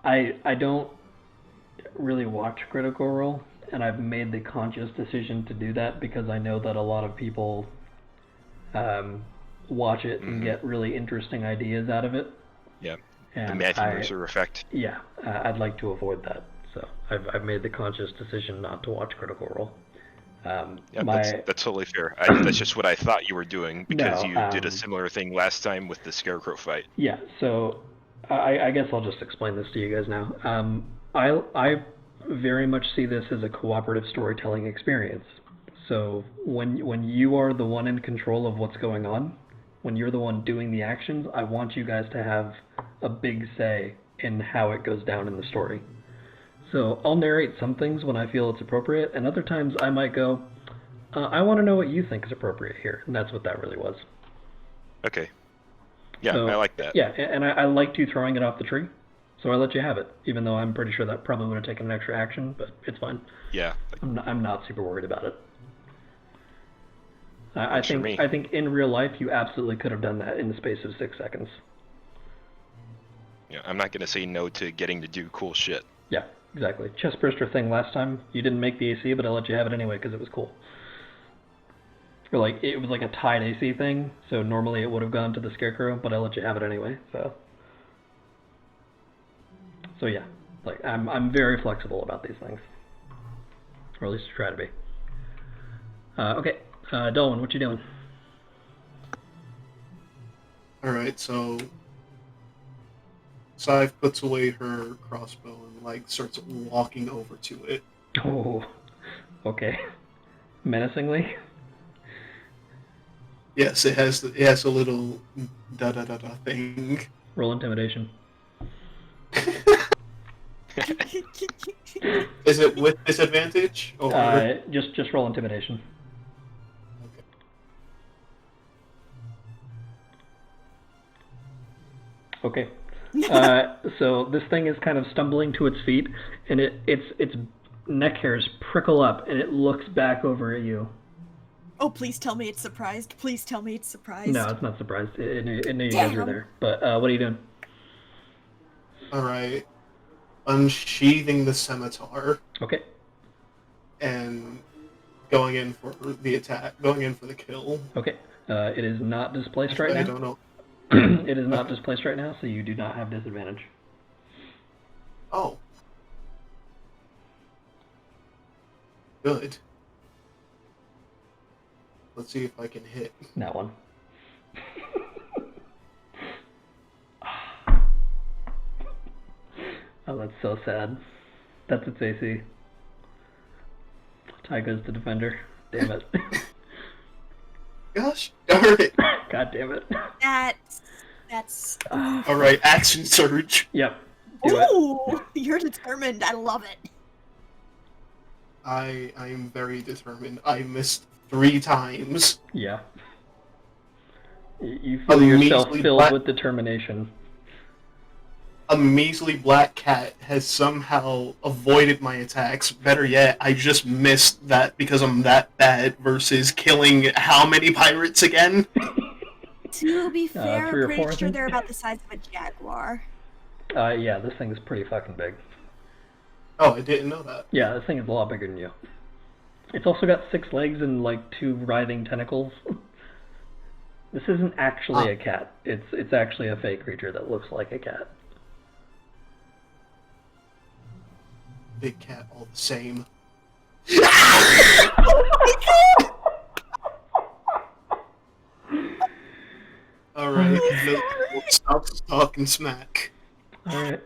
I don't really watch Critical Role, and I've made the conscious decision to do that because I know that a lot of people watch it and get really interesting ideas out of it. Yeah. And The Matthew Mercer effect. Yeah, I'd like to avoid that. So I've made the conscious decision not to watch Critical Role. Yeah, that's totally fair. That's just what I thought you were doing because you did a similar thing last time with the Scarecrow fight. Yeah, so I guess I'll just explain this to you guys now. I very much see this as a cooperative storytelling experience. So when you are the one in control of what's going on, when you're the one doing the actions, I want you guys to have a big say in how it goes down in the story. So I'll narrate some things when I feel it's appropriate, and other times I might go, I want to know what you think is appropriate here, and that's what that really was. Okay. Yeah, So, I like that. Yeah, and I liked you throwing it off the tree, so I let you have it, even though I'm pretty sure that probably would have taken an extra action, but it's fine. Yeah. I'm not super worried about it. I Works for me. think in real life you absolutely could have done that in the space of 6 seconds. Yeah, I'm not going to say no to getting to do cool shit. Yeah, exactly. Chest burster thing last time, you didn't make the AC, but I let you have it anyway because it was cool. Or like, it was like a tied AC thing, so normally it would have gone to the Scarecrow, but I let you have it anyway, so yeah, like, I'm very flexible about these things. Or at least try to be. Okay, Dolan, what you doing? Alright, so Syve puts away her crossbow and like starts walking over to it. Oh, okay. Menacingly. Yes, it has a little da da da da thing. Roll intimidation. Is it with disadvantage or? Just roll intimidation. Okay. So this thing is kind of stumbling to its feet, and its neck hairs prickle up, and it looks back over at you. Oh, please tell me it's surprised. Please tell me it's surprised. No, it's not surprised. It knew you guys were there. But what are you doing? Alright. Unsheathing the scimitar. Okay. And going in for the attack. Going in for the kill. Okay. It is not displaced right now. I don't know. It is not displaced right now, so you do not have disadvantage. Oh. Good. Let's see if I can hit. That one. Oh, that's so sad. That's its AC. Tyga's the defender. Damn it. Gosh darn it. God damn it. That's. Alright, action surge. Yep. Do it. Ooh, you're determined. I love it. I am very determined. I missed 3 times. Yeah. You feel yourself filled with determination. A measly black cat has somehow avoided my attacks. Better yet, I just missed that because I'm that bad versus killing how many pirates again? To be fair, 3 or I'm 4, pretty sure they're about the size of a jaguar. Yeah, this thing is pretty fucking big. Oh, I didn't know that. Yeah, this thing is a lot bigger than you. It's also got 6 legs and like 2 writhing tentacles. This isn't actually a cat. It's actually a fake creature that looks like a cat. Big cat all the same. Alright, stop talking smack. Alright.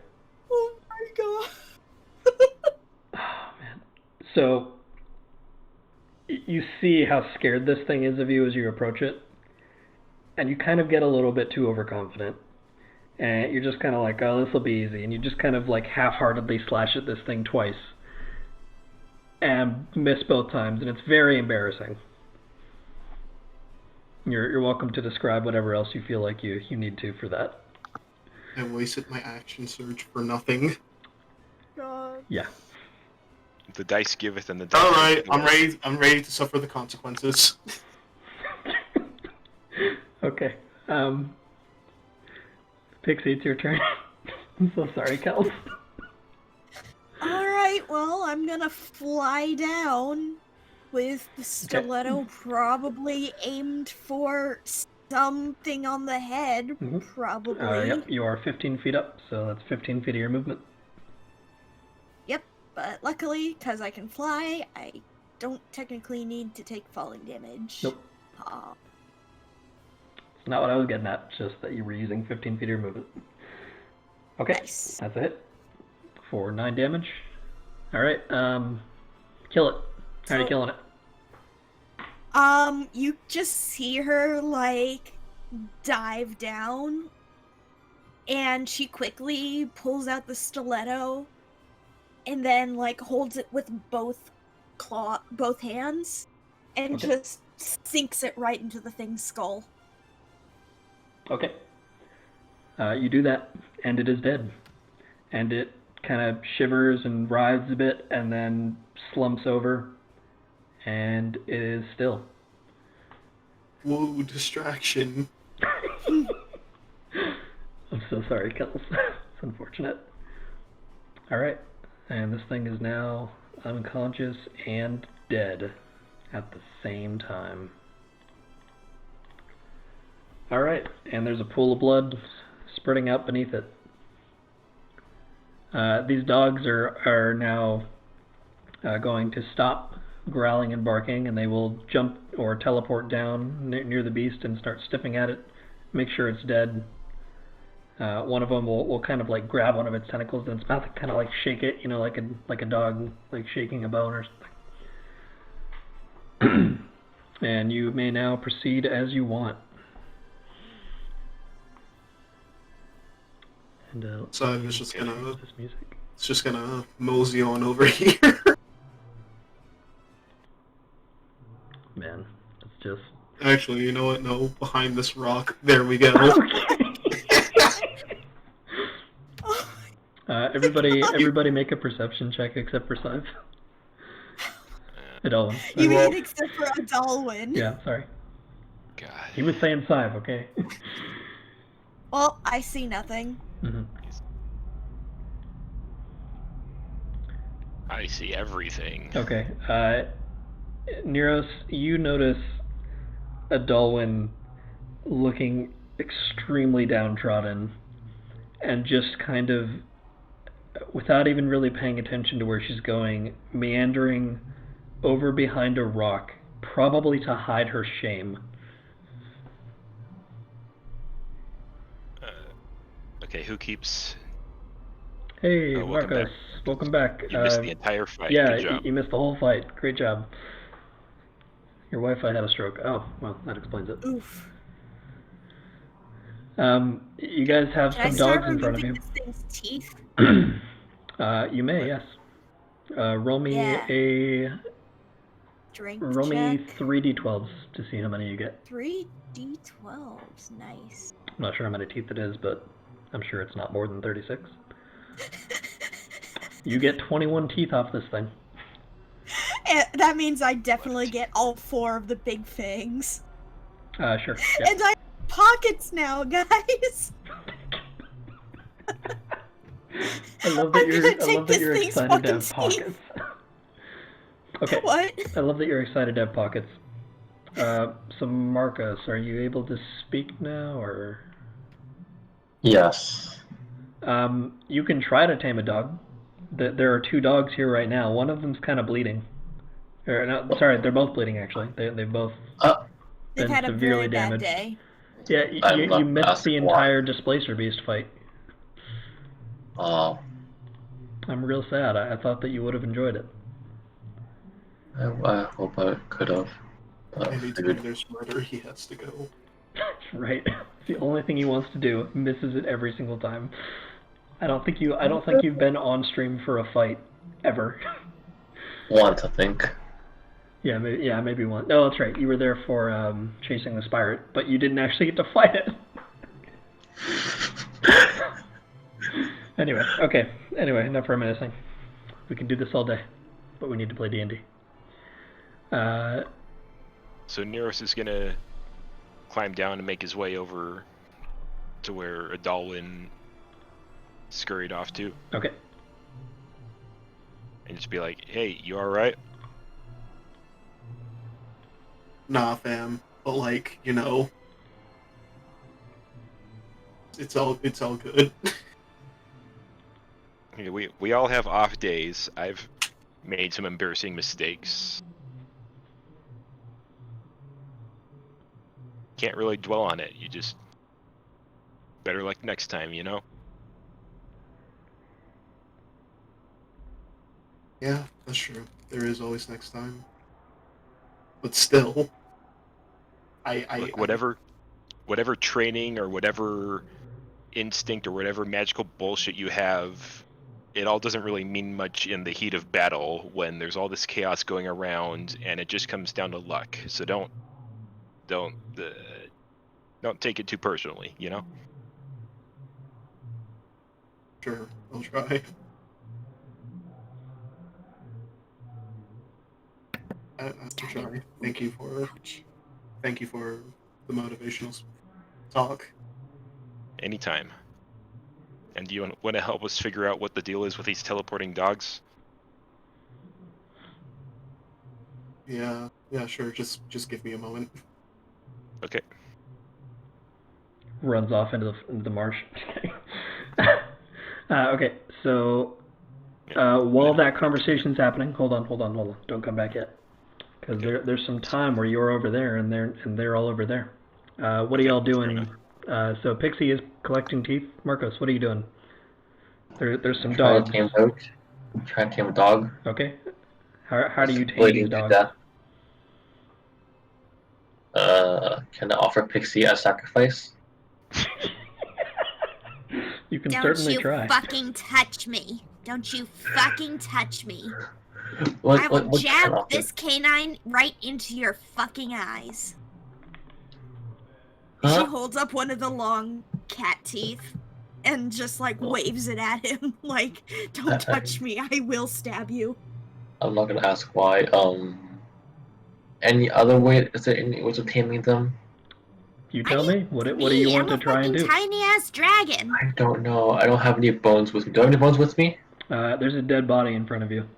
Oh my god. Oh, man. So, you see how scared this thing is of you as you approach it, and you kind of get a little bit too overconfident. And you're just kind of like, oh, this will be easy. And you just kind of like half-heartedly slash at this thing twice. And miss both times, and it's very embarrassing. You're welcome to describe whatever else you feel like you need to for that. I wasted my action surge for nothing. God. Yeah. The dice giveth and the dice Alright, taketh. I'm ready to suffer the consequences. Okay. Pixie, it's your turn. I'm so sorry, Kels. Alright, well, I'm gonna fly down with the stiletto probably aimed for something on the head, probably. Yep, you are 15 feet up, so that's 15 feet of your movement. Yep, but luckily, because I can fly, I don't technically need to take falling damage. Nope. It's not what I was getting at, it's just that you were using 15 feet of your movement. Okay, Nice. that's a hit. For 9 damage. Alright, kill it. How are you killing it? You just see her, like, dive down, and she quickly pulls out the stiletto, and then, like, holds it with both hands, and just sinks it right into the thing's skull. Okay. You do that, and it is dead. And it kind of shivers and writhes a bit, and then slumps over, and it is still. Whoa, distraction. I'm so sorry, Kels. It's unfortunate. Alright, and this thing is now unconscious and dead at the same time. Alright, and there's a pool of blood spurting out beneath it. These dogs are now going to stop growling and barking, and they will jump or teleport down near the beast and start sniffing at it, make sure it's dead, One of them will kind of like grab one of its tentacles in its mouth and kind of like shake it, like a dog like shaking a bone or something. And you may now proceed as you want. And So it's just gonna this music. it's just gonna mosey on over here. Man, it's just. Actually, you know what? No, behind this rock. There we go. Everybody make a perception check except for Syve. Adolwyn. You mean except for Adolwyn? Yeah, sorry. God. He was saying Syve, okay? Well, I see nothing. Mm-hmm. I see everything. Okay. Neros, you notice Adolwyn looking extremely downtrodden and just kind of, without even really paying attention to where she's going, meandering over behind a rock, probably to hide her shame. Okay, who keeps... Hey, Oh, welcome Maerwynn, back. welcome back. You missed the entire fight. Yeah, Good job. you missed the whole fight. Great job. Your Wi-Fi had a stroke. Oh, well, that explains it. Oof. You guys have Can I some start dogs in front of you. removing this thing's teeth? You may, yes. Roll me Yeah. a Drink roll me check. 3d12s to see how many you get. 3d12s. Nice. I'm not sure how many teeth it is, but I'm sure it's not more than 36. You get 21 teeth off this thing. That means I definitely get all 4 of the big fangs. Sure. Yeah. And I have pockets now, guys. I love that I'm gonna take you're this thing's excited to have fucking pockets. Okay. What? I love that you're excited to have pockets. So Maerwynn, are you able to speak now, or? Yes. You can try to tame a dog. There are 2 dogs here right now. One of them's kind of bleeding. Or no, sorry, they're both bleeding actually. They've both They've been had a severely very bad damaged. day. Yeah, I'm you not missed the asking why. entire Displacer Beast fight. Oh, I'm real sad. I thought that you would have enjoyed it. I hope I could have. Anytime there's murder, he has to go. Right. It's the only thing he wants to do. Misses it every single time. I don't think you've been on stream for a fight ever. Want to think. Yeah, maybe one. No, that's right. You were there for chasing the pirate, but you didn't actually get to fight it. Anyway, okay. Anyway, enough reminiscing. We can do this all day, but we need to play D&D. So Neros is gonna climb down and make his way over to where Adolwyn scurried off to, Okay. and just be like, "Hey, you all right?" Nah, fam. But like, it's all good. You know, we all have off days. I've made some embarrassing mistakes. Can't really dwell on it. You just better luck next time, you know? Yeah, that's true. There is always next time. But still, Look, whatever training or whatever instinct or whatever magical bullshit you have, it all doesn't really mean much in the heat of battle when there's all this chaos going around, and it just comes down to luck. So don't take it too personally, you know? Sure, I'll try. I'll try. Thank you for the motivational talk. Anytime. And do you want to help us figure out what the deal is with these teleporting dogs? Yeah, sure. Just give me a moment. Okay. Runs off into the marsh. Okay, so while that conversation's happening, hold on, don't come back yet, because there's some time where you're over there and they're all over there. What are y'all doing? So Pixie is collecting teeth. Maerwynn, what are you doing? There's some Trying dogs. to tame a dog. Trying to tame a dog. Okay. How do you What tame do these you do dogs? that? Can I offer Pixie a sacrifice? You can Don't certainly you try. fucking touch me. Don't you fucking touch me. What I will can I jab offer? this canine right into your fucking eyes. Huh? She holds up one of the long cat teeth and just like waves it at him like, don't touch me, I will stab you. I'm not gonna ask why. Any other way? Is there any way of taming them? You tell me. What do you want to try and do? I'm a fucking tiny ass dragon. I don't know. I don't have any bones with me. Do I have any bones with me? There's a dead body in front of you.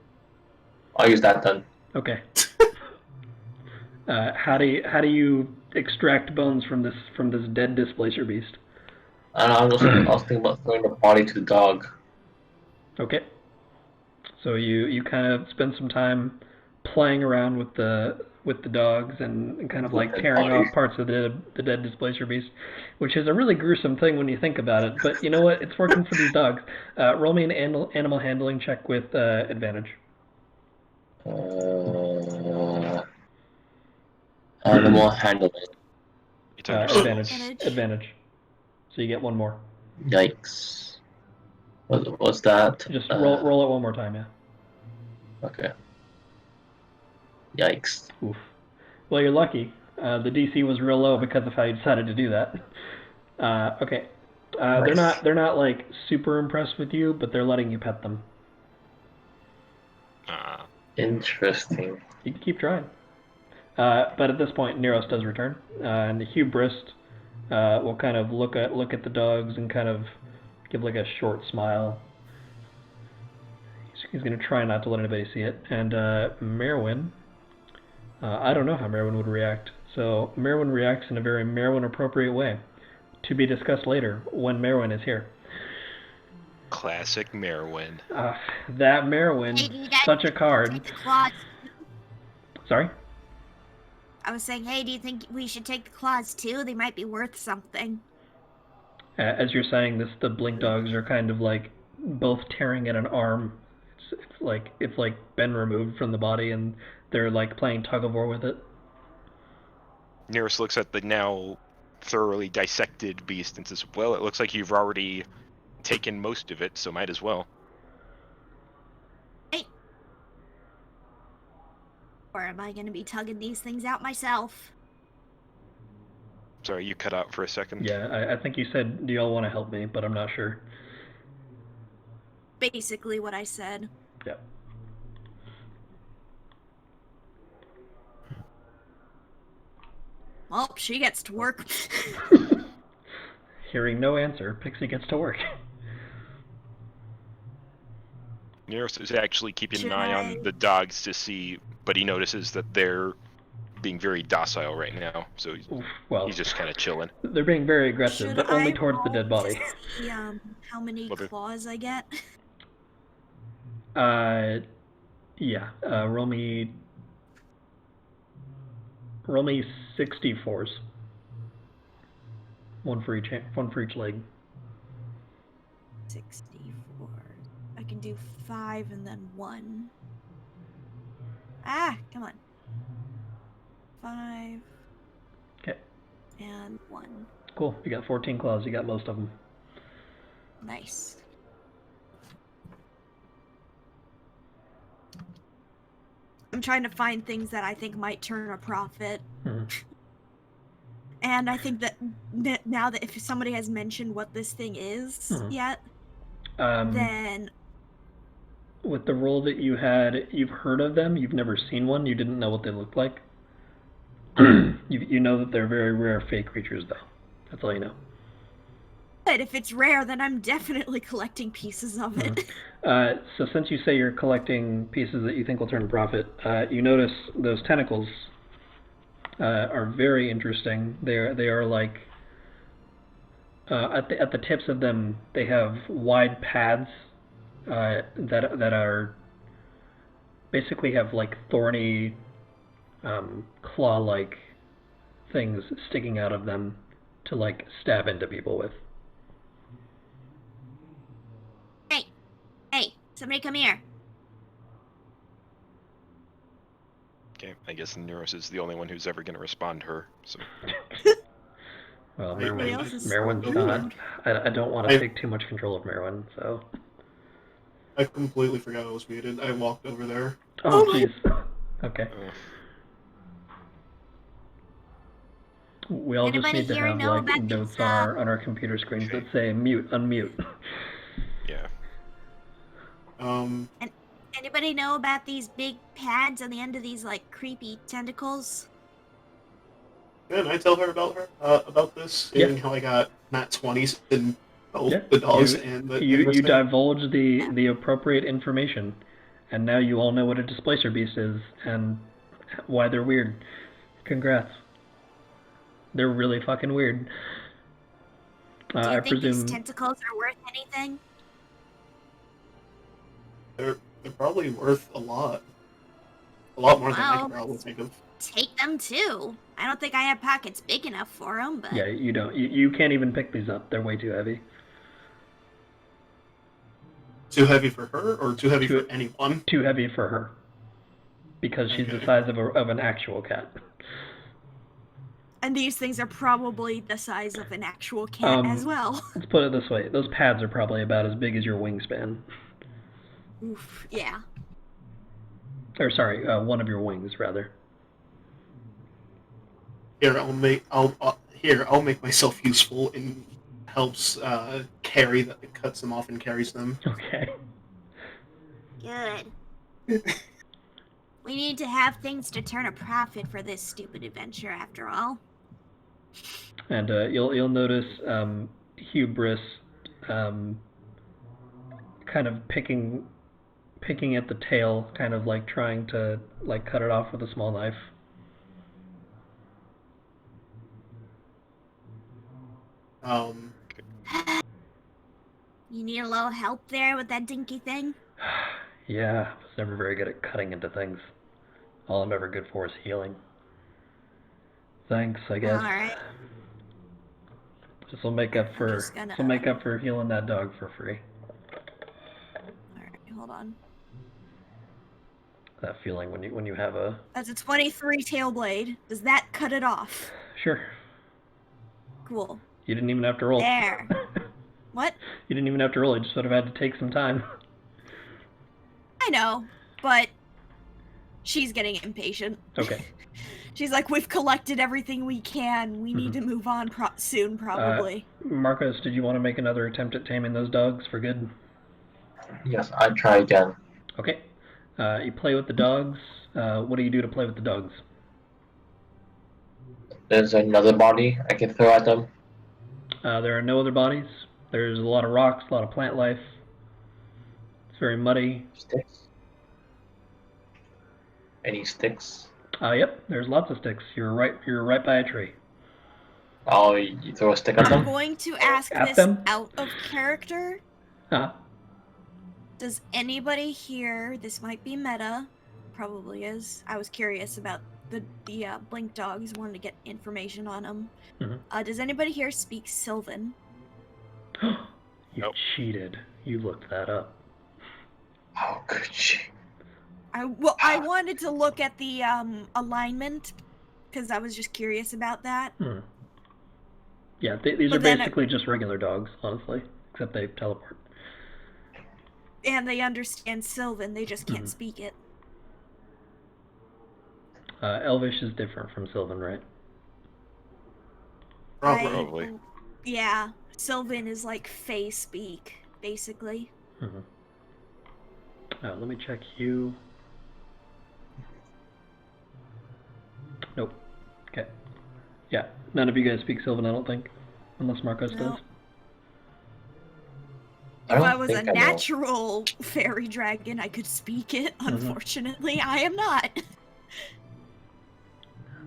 I'll use that then. Okay. How do you extract bones from this dead displacer beast? I was thinking about throwing the body to the dog. Okay. So you kind of spend some time playing around with the dogs and kind of like tearing off parts of the dead displacer beast, which is a really gruesome thing when you think about it. But you know what? It's working for these dogs. Roll me an animal handling check with advantage. Animal handling. It's on your Advantage. So you get one more. Yikes. What's that? Just roll it one more time, yeah. Okay. Yikes. Oof. Well, you're lucky. The DC was real low because of how you decided to do that. Okay. Nice. They're not like super impressed with you, but they're letting you pet them. Interesting. You can keep trying. But at this point, Neros does return, and Hubris will kind of look at the dogs and kind of give like a short smile. He's going to try not to let anybody see it. And Maerwynn, I don't know how Maerwynn would react. So Maerwynn reacts in a very Maerwynn appropriate way, to be discussed later when Maerwynn is here. Classic Maerwynn. That Maerwynn, such a card. Sorry? I was saying, hey, do you think we should take the claws too? They might be worth something. As you're saying this, the blink dogs are kind of like both tearing at an arm. It's like been removed from the body, and they're like playing tug of war with it. Neros looks at the now thoroughly dissected beast and says, "Well, it looks like you've already taken most of it, so might as well." Hey. Or am I going to be tugging these things out myself? Sorry, you cut out for a second. Yeah, I think you said, do y'all want to help me? But I'm not sure. Basically what I said. Yeah. Well, she gets to work. Hearing no answer, Pixie gets to work. Neros is actually keeping an eye on the dogs to see, but he notices that they're being very docile right now, so he's just kind of chilling. They're being very aggressive, but only towards the dead body. See, how many claws I get? Yeah. Roll me 64s. One for each leg. 64. I can do 5 and then 1. Ah, come on. 5. Okay. And 1. Cool. You got 14 claws. You got most of them. Nice. I'm trying to find things that I think might turn a profit. Hmm. And I think that now that if somebody has mentioned what this thing is yet, then... With the role that you had, you've heard of them, you've never seen one, you didn't know what they looked like. You know that they're very rare fake creatures, though. That's all you know. But if it's rare, then I'm definitely collecting pieces of it. So since you say you're collecting pieces that you think will turn a profit, you notice those tentacles are very interesting. They are like at the tips of them, they have wide pads that are basically have like thorny claw-like things sticking out of them, to like stab into people with. Hey, somebody come here. Okay, I guess Neros is the only one who's ever going to respond to her. So Well, Everybody else is Maerwynn's rude. not. I don't want to take too much control of Maerwynn, so. I completely forgot I was muted. I walked over there. Oh, Oh my- jeez. Okay. We all Anybody just need to here have know like about notes this, on our computer screens that say mute, unmute. yeah. Anybody know about these big pads on the end of these like creepy tentacles? Didn't I tell her about this? Seeing how I got nat 20s in both the dogs and the you thing? divulged the appropriate information, and now you all know what a displacer beast is and why they're weird. Congrats. They're really fucking weird. Do you I think presume these tentacles are worth anything? They're probably worth a lot. A lot more than I Wow. can probably think of. Take them too. I don't think I have pockets big enough for them, but... Yeah, you don't. You can't even pick these up. They're way too heavy. Too heavy for her, or too heavy for anyone? Too heavy for her. Because she's the size of an actual cat. And these things are probably the size of an actual cat as well. Let's put it this way. Those pads are probably about as big as your wingspan. Oof, yeah. Or sorry, one of your wings, rather. Here, I'll make myself useful and helps carry that, cuts them off and carries them. Okay. Good. We need to have things to turn a profit for this stupid adventure, after all. And you'll notice Hubris kind of picking at the tail, kind of like trying to like cut it off with a small knife. You need a little help there with that dinky thing? Yeah, I was never very good at cutting into things. All I'm ever good for is healing. Thanks, I guess. Alright. This will make up for healing that dog for free. Alright, hold on. That feeling when you have a... That's a 23 tail blade. Does that cut it off? Sure. Cool. You didn't even have to roll. There. What? You didn't even have to roll. You just would have had to take some time. I know, but she's getting impatient. Okay. She's like, we've collected everything we can. We need to move on soon, probably. Marcos, did you want to make another attempt at taming those dogs for good? Yes, I try again. Okay. You play with the dogs. What do you do to play with the dogs? There's another body I can throw at them. There are no other bodies. There's a lot of rocks, a lot of plant life. It's very muddy. Sticks. Any sticks? Yep, there's lots of sticks. You're right by a tree. Oh, you throw a stick at I'm them? going to ask At this them? out of character. Huh? Does anybody here, this might be meta, probably is. I was curious about the blink dogs, wanted to get information on them. Mhm. Does anybody here speak Sylvan? You Nope. cheated. You looked that up. How could she? I wanted to look at the alignment, because I was just curious about that. Yeah, these But are then basically just regular dogs, honestly, except they teleport. And they understand Sylvan, they just can't speak it. Elvish is different from Sylvan, right? Probably. Yeah, Sylvan is like Fae speak, basically. Let me check you. Nope. Okay. Yeah, none of you guys speak Sylvan, I don't think. Unless Marcos No. does. If I was a think I know. natural fairy dragon, I could speak it. Unfortunately, I am not.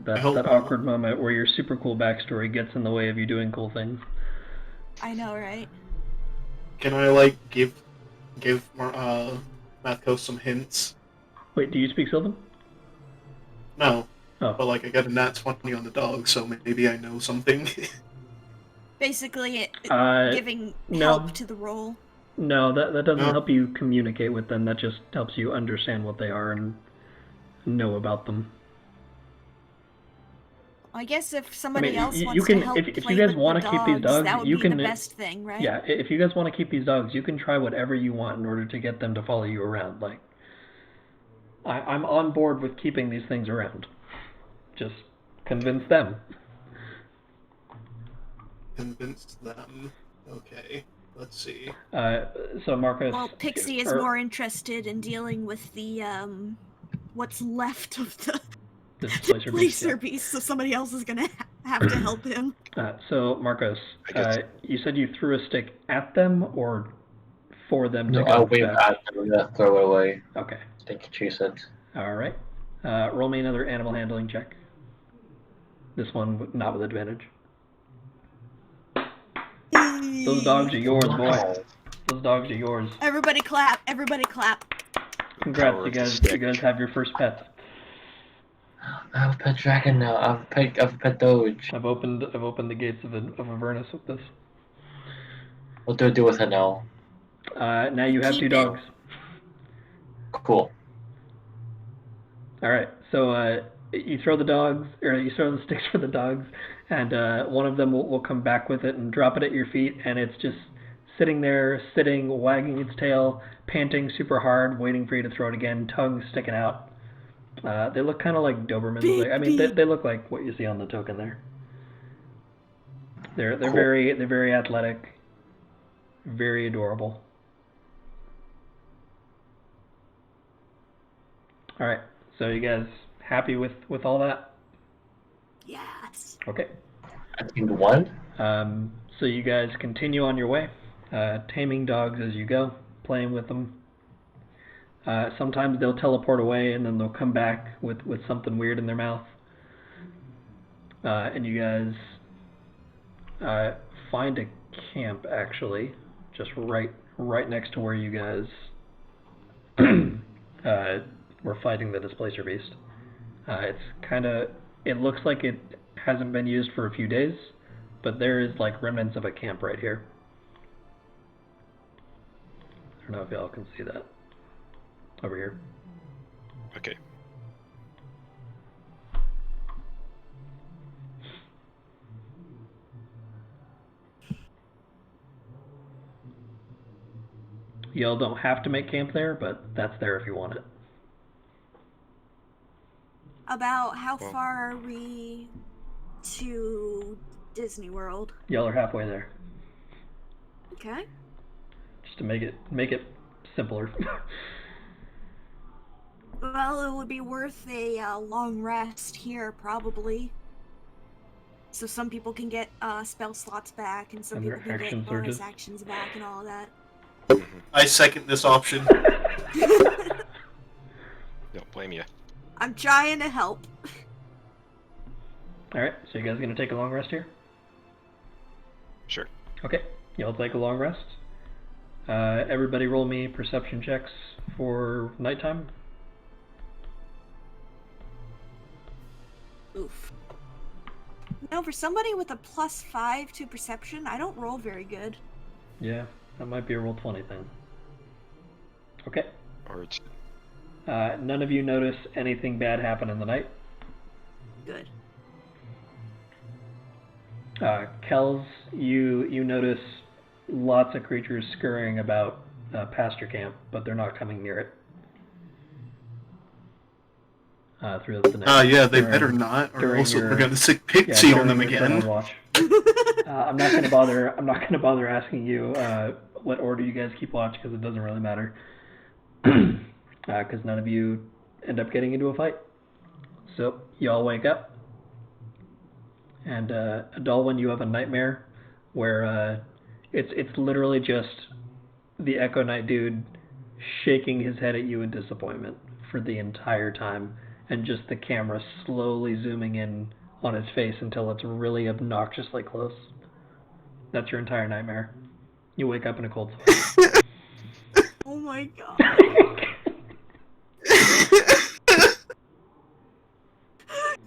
That's that awkward moment where your super cool backstory gets in the way of you doing cool things. I know, right? Can I like give Mathcos some hints? Wait, do you speak Sylvan? No. Oh. But like I got a nat 20 on the dog, so maybe I know something. Basically, giving no. help to the role. No, that doesn't No. help you communicate with them. That just helps you understand what they are and know about them. I guess if somebody else you wants can, to help if play you guys with want the to keep these dogs, that would you be can. the best thing, right? Yeah, if you guys want to keep these dogs, you can try whatever you want in order to get them to follow you around. Like, I'm on board with keeping these things around. Just convince them. Convince them. Okay, let's see. So Maerwynn. Well, Pixie is more interested in dealing with the what's left of the Displacer placer beast, so somebody else is gonna have to help him. So Maerwynn, I guess- you said you threw a stick at them or for them to No, go I'll wave back? at them and throw it away. Okay. They can chase it. All right. Roll me another animal handling check. This one not with advantage. Those dogs are yours, boy. Wow. Those dogs are yours. Everybody clap! Everybody clap! Congrats, Power you of the guys. stick. You guys have your first pet. I have a pet dragon now. I have a pet doge. I've opened the gates of Avernus with this. What do I do with it now? Now you have Keep two it. dogs. Cool. All right. So you throw the dogs, or you throw the sticks for the dogs, and one of them will come back with it and drop it at your feet, and it's just sitting there, wagging its tail, panting super hard, waiting for you to throw it again, tongue sticking out. They look kind of like Dobermans. They look like what you see on the token there. They're Cool. very athletic, very adorable. All right. So you guys happy with all that? Yes. Okay. I think one. So you guys continue on your way, taming dogs as you go, playing with them. Sometimes they'll teleport away and then they'll come back with something weird in their mouth. And you guys find a camp actually, just right next to where you guys were fighting the displacer beast. It looks like it hasn't been used for a few days, but there is like remnants of a camp right here. I don't know if y'all can see that. Over here. Okay. Y'all don't have to make camp there, but that's there if you want it. About how Well- far are we to Disney World? Y'all are halfway there. Okay. Just to make it simpler. Well, it would be worth a long rest here, probably. So some people can get spell slots back, and some And people their can action get bonus surges. actions back, and all of that. I second this option. Don't blame you. I'm trying to help. Alright, so you guys gonna take a long rest here? Sure. Okay, y'all take a long rest. Everybody roll me perception checks for nighttime. Oof. No, for somebody with a +5 to perception, I don't roll very good. Yeah, that might be a roll 20 thing. Okay. Or it's None of you notice anything bad happen in the night. Good. Kells, you notice lots of creatures scurrying about past your camp, but they're not coming near it. Through the night. Yeah, they During- better not, or during else your- we're gonna stick Pixie on them during your turn again. on watch. I'm not gonna bother asking you what order you guys keep watch because it doesn't really matter. Because none of you end up getting into a fight. So y'all wake up, and Adalwin, you have a nightmare where it's literally just the Echo Knight dude shaking his head at you in disappointment for the entire time, and just the camera slowly zooming in on his face until it's really obnoxiously close. That's your entire nightmare. You wake up in a cold sweat. Oh my god.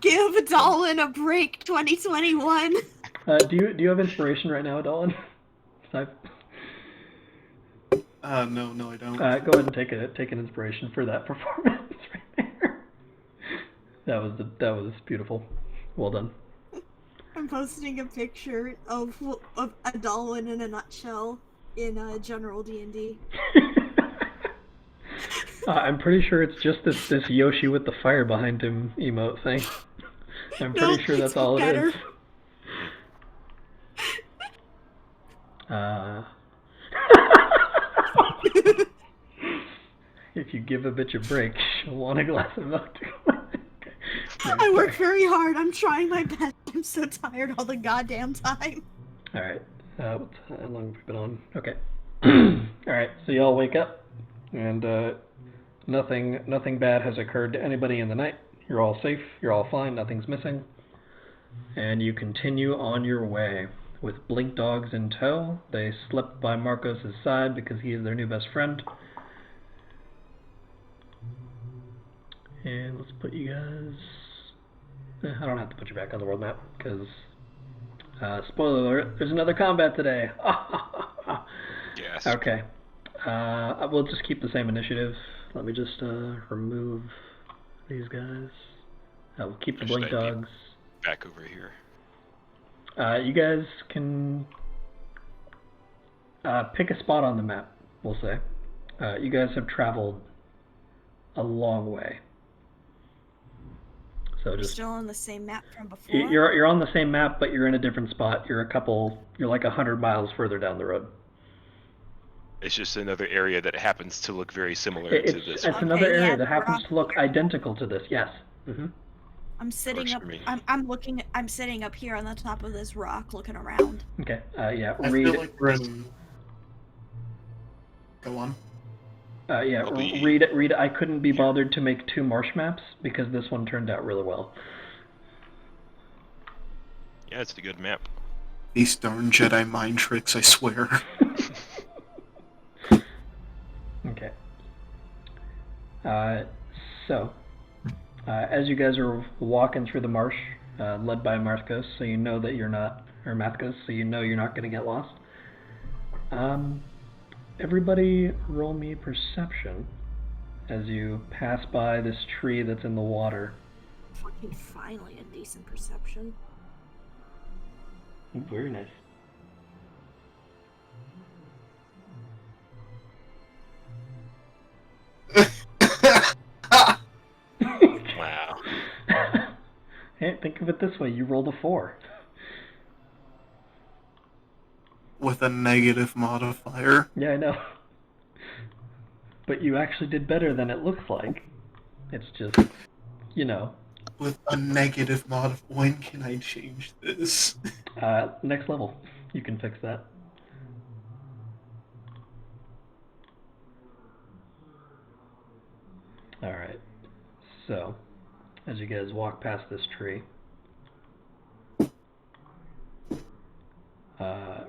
Give Adalin a break, 2021. Do you have inspiration right now, Dolan? Syve? No, I don't. Go ahead and take an inspiration for that performance right there. That was beautiful. Well done. I'm posting a picture of Adalwin in a nutshell in general D&D. I'm pretty sure it's just this Yoshi with the fire behind him emote thing. I'm pretty sure that's all it is. If you give a bitch a break, she'll want a glass of milk to go in. I work very hard. I'm trying my best. I'm so tired all the goddamn time. Alright. How long have we been on? Okay. Alright, so y'all wake up, and nothing bad has occurred to anybody in the night. You're all safe, you're all fine, nothing's missing. And you continue on your way. With Blink Dogs in tow, they slept by Maerwyn's side because he is their new best friend. And let's put you guys... I don't have to put you back on the world map, because... spoiler alert, there's another combat today! Yes. Okay. We'll just keep the same initiative. Let me just remove these guys. We'll keep the Blink Dogs. Back over here. You guys can pick a spot on the map, we'll say. You guys have traveled a long way. So We're just still on the same map from before? you're on the same map, but you're in a different spot. You're like 100 miles further down the road. It's just another area that happens to look very similar to this. It's another area that happens to look identical to this. Yes. Mm-hmm. I'm sitting up. I'm sitting up here on the top of this rock, looking around. Okay. Yeah. I feel like we're in... Go on. Yeah. Read. I couldn't be bothered to make 2 marsh maps because this one turned out really well. Yeah, it's a good map. These darn Jedi mind tricks, I swear. Okay. So, as you guys are walking through the marsh, led by Mathcos, so you know that you're not, or Mathcos, so you know you're not going to get lost. Everybody roll me perception as you pass by this tree that's in the water. Fucking finally a decent perception. Very nice. Wow. Hey, think of it this way, you rolled a 4. With a negative modifier. Yeah, I know. But you actually did better than it looks like. It's just, you know. With a negative modifier. When can I change this? Next level. You can fix that. Alright. So, as you guys walk past this tree,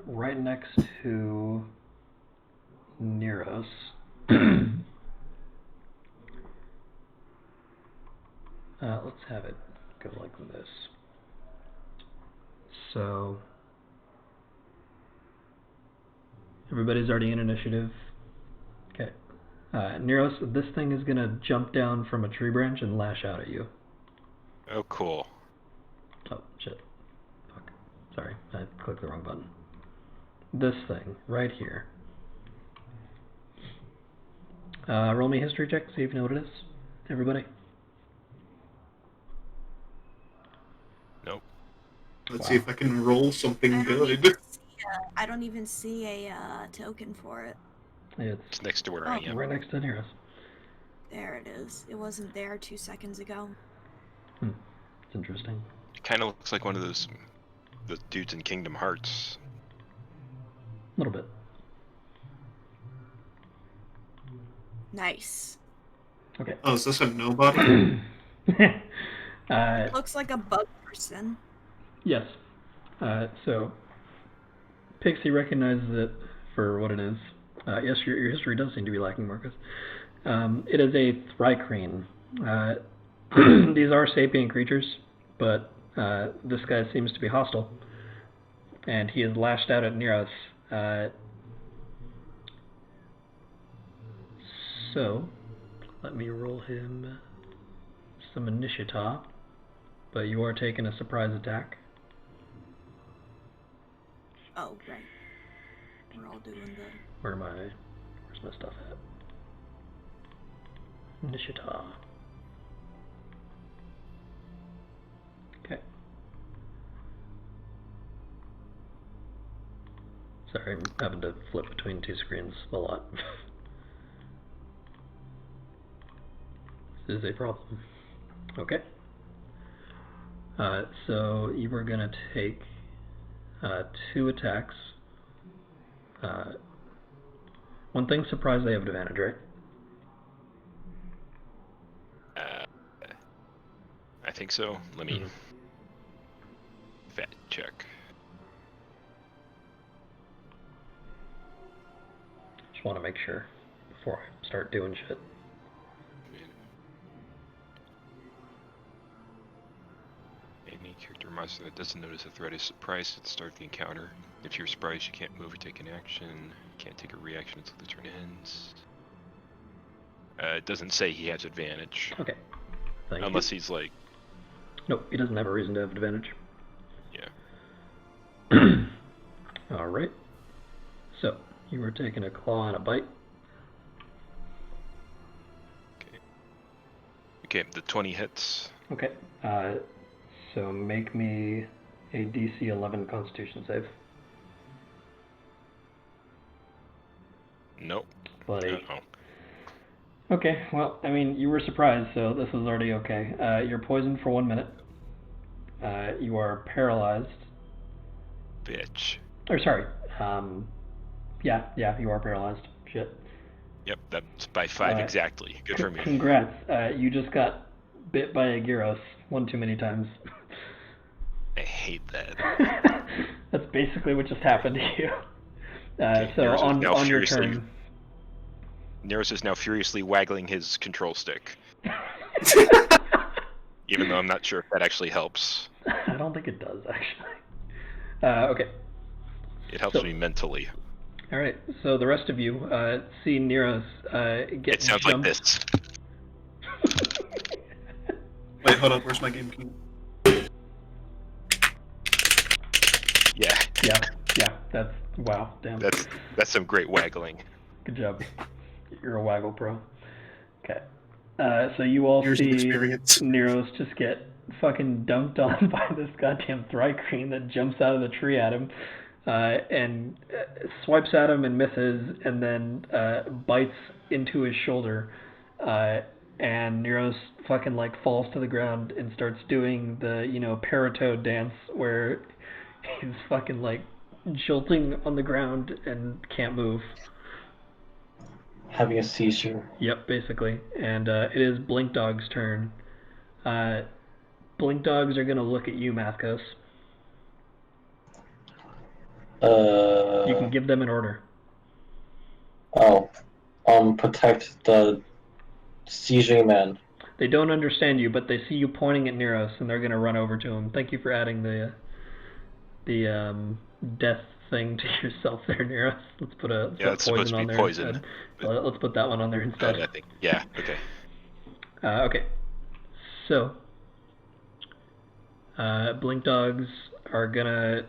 right next to Neros, let's have it go like this. So, everybody's already in initiative. Okay. Neros, this thing is going to jump down from a tree branch and lash out at you. Oh, cool. Oh, shit. Fuck. Sorry, I clicked the wrong button. This thing, right here. Roll me a history check, see if you know what it is. Everybody. Nope. Let's see if I can roll something good. I don't even see a token for it. It's next to where I am. Right next to Neros. There it is. It wasn't there 2 seconds ago. It's interesting. It kind of looks like one of those the dudes in Kingdom Hearts. A little bit. Nice. Okay. Oh, is this a nobody? Looks like a bug person. Yes. So, Pixie recognizes it for what it is. Yes, your history does seem to be lacking, Marcus. It is a thrycreen. These are sapient creatures, but this guy seems to be hostile. and he is lashed out at Neros. So, let me roll him some initiative, but you are taking a surprise attack. Oh, right. We're all doing the... Where's my stuff at? Initiative. Okay. Sorry, I'm having to flip between two screens a lot. This is a problem. Okay. So you were gonna take 2 attacks. One thing, surprise, they have advantage, right? I think so. Let me vet check. Just want to make sure before I start doing shit. Any character monster that doesn't notice a threat is surprised at the start of the encounter. If you're surprised, you can't move or take an action. You can't take a reaction until the turn ends. It doesn't say he has advantage. Okay. Thank Unless you. he's like... Nope, he doesn't have a reason to have advantage. Yeah. Alright. So, you were taking a claw and a bite. Okay, the 20 hits. Okay. So make me a DC 11 Constitution save. Nope. Buddy. Uh-oh. Okay, well, I mean, you were surprised, so this is already okay. You're poisoned for 1 minute. You are paralyzed. Bitch. Or, sorry. Yeah, you are paralyzed. Shit. Yep, that's by 5 exactly. Good for me. Congrats. You just got bit by a Gyros one too many times. I hate that. That's basically what just happened to you. Okay, so Neros is now on your furiously- turn... Neros is now furiously waggling his control stick. Even though I'm not sure if that actually helps. I don't think it does, actually. Okay. It helps me mentally. Alright, so the rest of you see Neros get It sounds like this. Wait, hold up. Where's my game key? Yeah. Yeah, that's... Wow, damn. That's some great waggling. Good job. You're a waggle pro. Okay. So you all Years of see experience. Neros just get fucking dunked on by this goddamn Thrycreen that jumps out of the tree at him and swipes at him and misses, and then bites into his shoulder. And Neros fucking like falls to the ground and starts doing the, paratoad dance where he's fucking like jolting on the ground and can't move. Having a seizure. Yep, basically. And it is Blink Dog's turn. Blink Dogs are gonna look at you, Mathcos. You can give them an order. Protect the seizing man. They don't understand you, but they see you pointing at Neros, and they're gonna run over to him. Thank you for adding the death thing to yourself there, Neros. Let's put It's supposed to be on there poison. instead. Let's put that one on there instead. I think. Yeah. Okay. Okay. So, Blink Dogs are gonna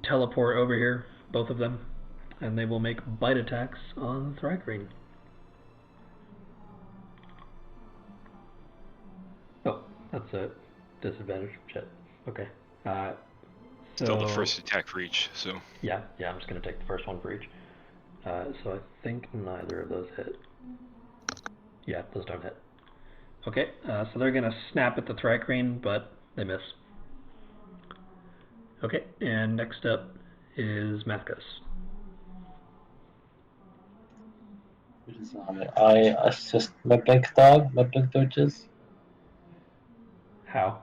teleport over here, both of them, and they will make bite attacks on Thrycreen. Oh, that's a disadvantage. Shit. Okay. Still the first attack for each, so... Yeah, I'm just going to take the first one for each. So I think neither of those hit. Yeah, those don't hit. Okay, so they're going to snap at the Thrycreen, but they miss. Okay, and next up is Mathcos. I assist my blink doges. How?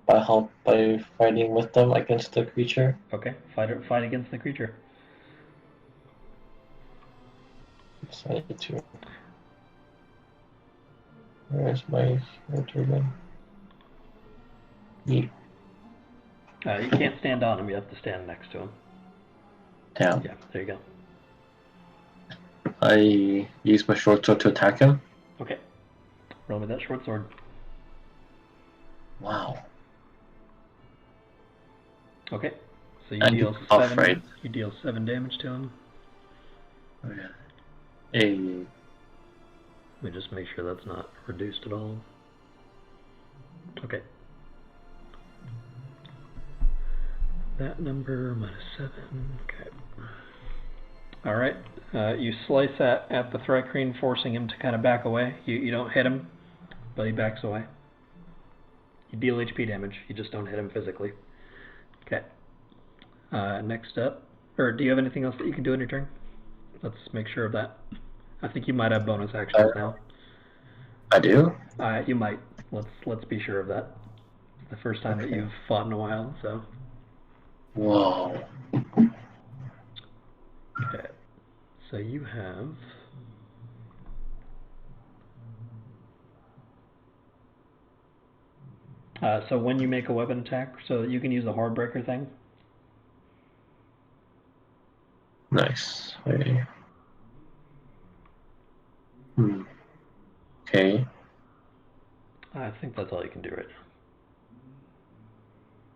By fighting with them against the creature. Okay, fight against the creature. So I need to. Where's my turban? You can't stand on him, you have to stand next to him. Damn. Yeah, there you go. I use my short sword to attack him. Okay. Roll me that short sword. Wow. Okay. So you And deal buff, 7. right? You deal 7 damage to him. Oh, yeah. Hey. Let me just make sure that's not reduced at all. Okay. That number -7. Okay. Alright. You slice at the Thrycreen, forcing him to kind of back away. You don't hit him, but he backs away. You deal HP damage, you just don't hit him physically. Okay. Next up. Or do you have anything else that you can do in your turn? Let's make sure of that. I think you might have bonus actions now. I do? You might. Let's be sure of that. It's the first time that you've fought in a while, so. Whoa. Okay. So you have. So when you make a weapon attack, so you can use the Hardbreaker thing. Nice. Wait. Okay. I think that's all you can do right now.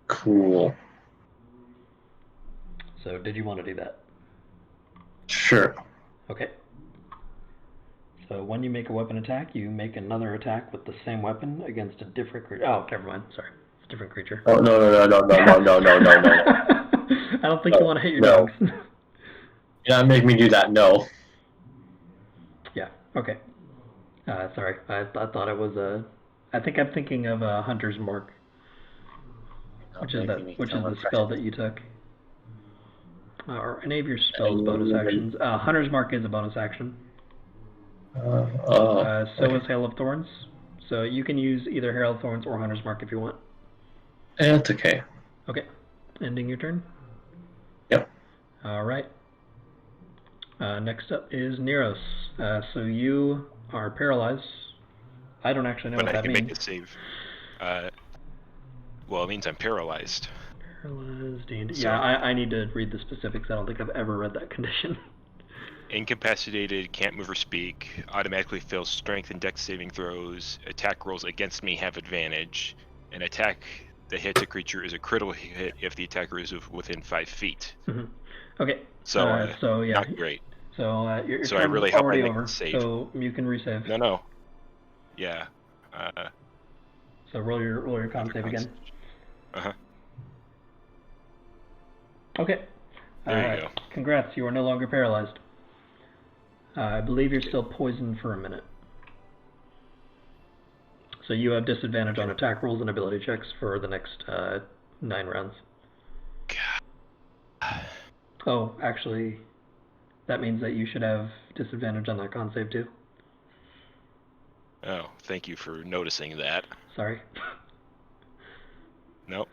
Cool. So did you want to do that? Sure. Okay. So when you make a weapon attack, you make another attack with the same weapon against a different creature. Oh, never mind. Sorry. It's a different creature. Oh, no. I don't think you want to hit your dogs. You're not making me do that, no. Yeah, okay. Sorry, I thought it was a... I think I'm thinking of a Hunter's Mark, which is the spell that you took. Or any of your spells bonus actions. Hunter's Mark is a bonus action. So is Hail of Thorns. So you can use either Hail of Thorns or Hunter's Mark if you want. It's okay. Okay. Ending your turn? Yep. Alright. Next up is Neros. So you are paralyzed. I don't actually know what that means. But I can make a save. Well, it means I'm paralyzed. Paralyzed and... Yeah, I need to read the specifics. I don't think I've ever read that condition. Incapacitated, can't move or speak, automatically fails strength and dex saving throws, attack rolls against me have advantage, an attack that hits a creature is a critical hit if the attacker is within 5 feet. Mm-hmm. Okay. So yeah. not great. So your so I turn's really hope I already make over, the save. so you can resave. No. Yeah. So roll your con save again. Uh-huh. Okay. There you go. Congrats, you are no longer paralyzed. I believe you're still poisoned for a minute. So you have disadvantage on attack rolls and ability checks for the next 9 rounds. God. Oh, actually, that means that you should have disadvantage on that con save too. Oh, thank you for noticing that. Sorry. Nope,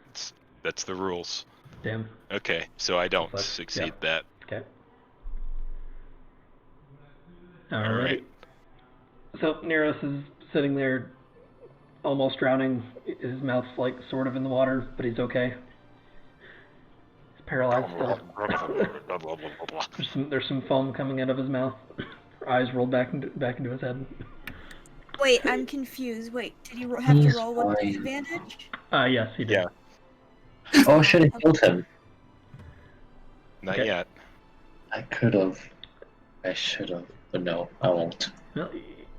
that's the rules. Damn. Okay, so I don't succeed that. Okay. All right. So Neros is sitting there, almost drowning. His mouth's like sort of in the water, but he's okay. He's paralyzed still. There's some foam coming out of his mouth. Eyes rolled back into his head. Wait, I'm confused. Wait, did you have to roll with disadvantage? Yes, he did. Yeah. Oh, I should have killed him. Not yet. I could have. I should have. But no, I won't. No,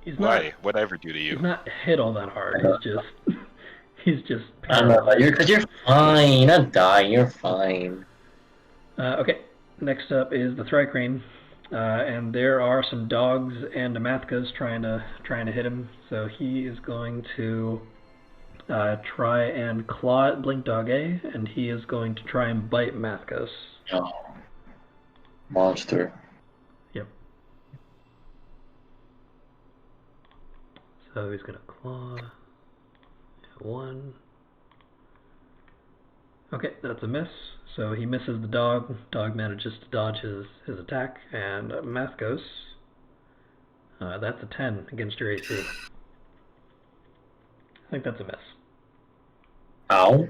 he's Why? not. What'd I ever do to you? He's not hit all that hard. He's just I know, paralyzed. because you're fine. You're not dying. You're fine. Okay. Next up is the Thrycreen. And there are some dogs and a Mathcos trying to hit him. So he is going to try and claw at Blink Dog A, and he is going to try and bite Mathcos. Oh. Monster. Yep. So he's gonna claw at 1. Okay, that's a miss. So he misses the dog. Dog manages to dodge his attack, and Mathcos. That's a 10 against your AC. I think that's a miss. Ow.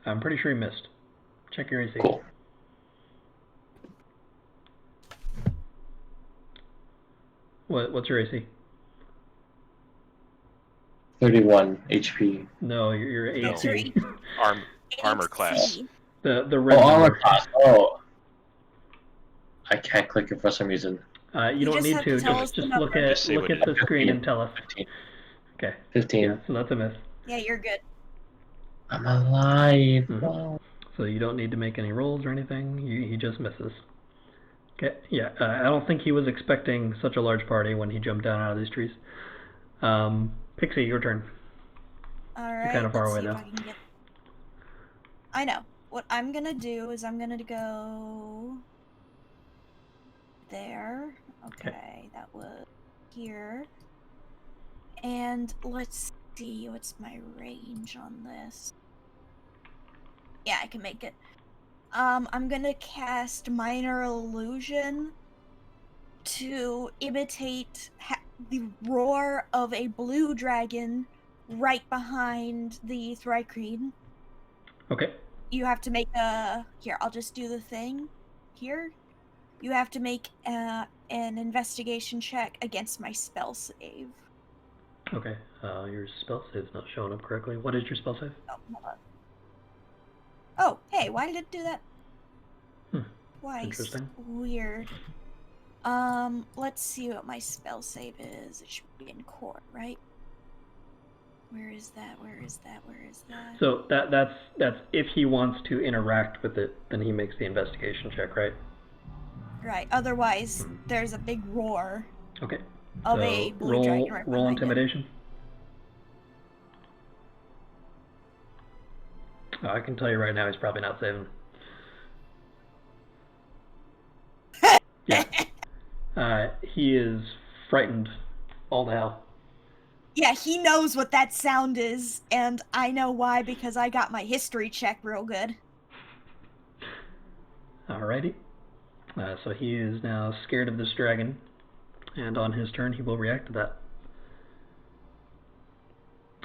I'm pretty sure he missed. Check your AC. Cool. What's your AC? 31 HP. No, your No. AC. Armor class. AC. The red Oh, armor number. class. Oh. I can't click it for some reason. You don't just need have to. to tell us Just the look number. at Just say what it the is. screen and tell us. 15. Okay. 15. Yeah, so that's a miss. Yeah, you're good. I'm alive. Mhm. Wow. So you don't need to make any rolls or anything. He just misses. Okay. Yeah. I don't think he was expecting such a large party when he jumped down out of these trees. Pixie, your turn. Alright, kinda far let's away see if now. I can get... I know. What I'm gonna do is I'm gonna go... there. Okay, that was here. And let's see, what's my range on this? Yeah, I can make it. I'm gonna cast Minor Illusion to imitate the roar of a blue dragon right behind the Thrycreen. Okay. You have to make a... Here, I'll just do the thing. Here. You have to make an investigation check against my spell save. Okay. Your spell save's not showing up correctly. What is your spell save? Oh, hold on. Oh, hey, why did it do that? Twice. Interesting. Weird. Let's see what my spell save is. It should be in court, right? Where is that? Where is that? Where is that? So that's if he wants to interact with it, then he makes the investigation check, right? Right. Otherwise, there's a big roar Okay. of So a blue dragon right roll behind it. intimidation. I can tell you right now, he's probably not saving. Yeah. He is frightened all to hell. Yeah, he knows what that sound is, and I know why because I got my history check real good. Alrighty. So he is now scared of this dragon, and on his turn he will react to that.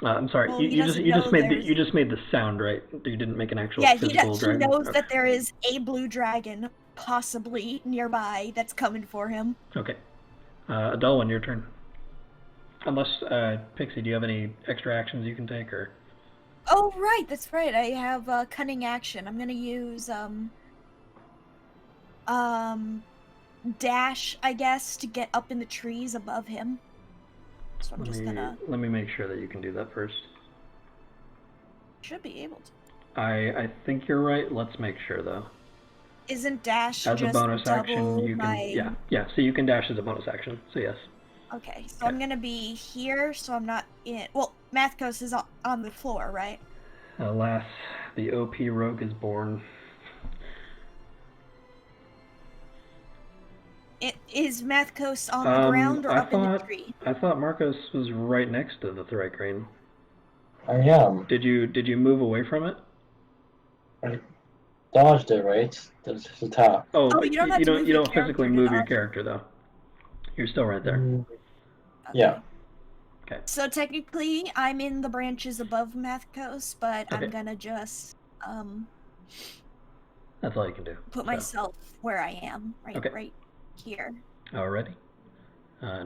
I'm sorry. Well, you just made the sound, right? You didn't make an actual physical he dragon. knows Okay. that there is a blue dragon possibly nearby that's coming for him. Okay. Adulwin, your turn. Unless, Pixie, do you have any extra actions you can take, or? Oh, right, that's right. I have cunning action. I'm gonna use dash, I guess, to get up in the trees above him. So I'm just gonna... Let me make sure that you can do that first. Should be able to. I think you're right. Let's make sure, though. Isn't dash As just a bonus action, you my... can... Yeah, so you can dash as a bonus action, so yes. Okay, so I'm gonna be here, so I'm not in... Well, Mathcos is on the floor, right? Alas, the OP rogue is born. Is Mathcos on the ground or up in the tree? I thought Marcos was right next to the Thrycreen. I am. Did you move away from it? I dodged it, right? That's the top. Oh, Oh, but you don't have to move you your don't physically character to move your dodge. character, though. You're still right there. Yeah. Okay. So technically, I'm in the branches above Mathcos, but Okay. I'm gonna just That's all you can do. put so. myself where I am, right, Okay. right here. Alrighty.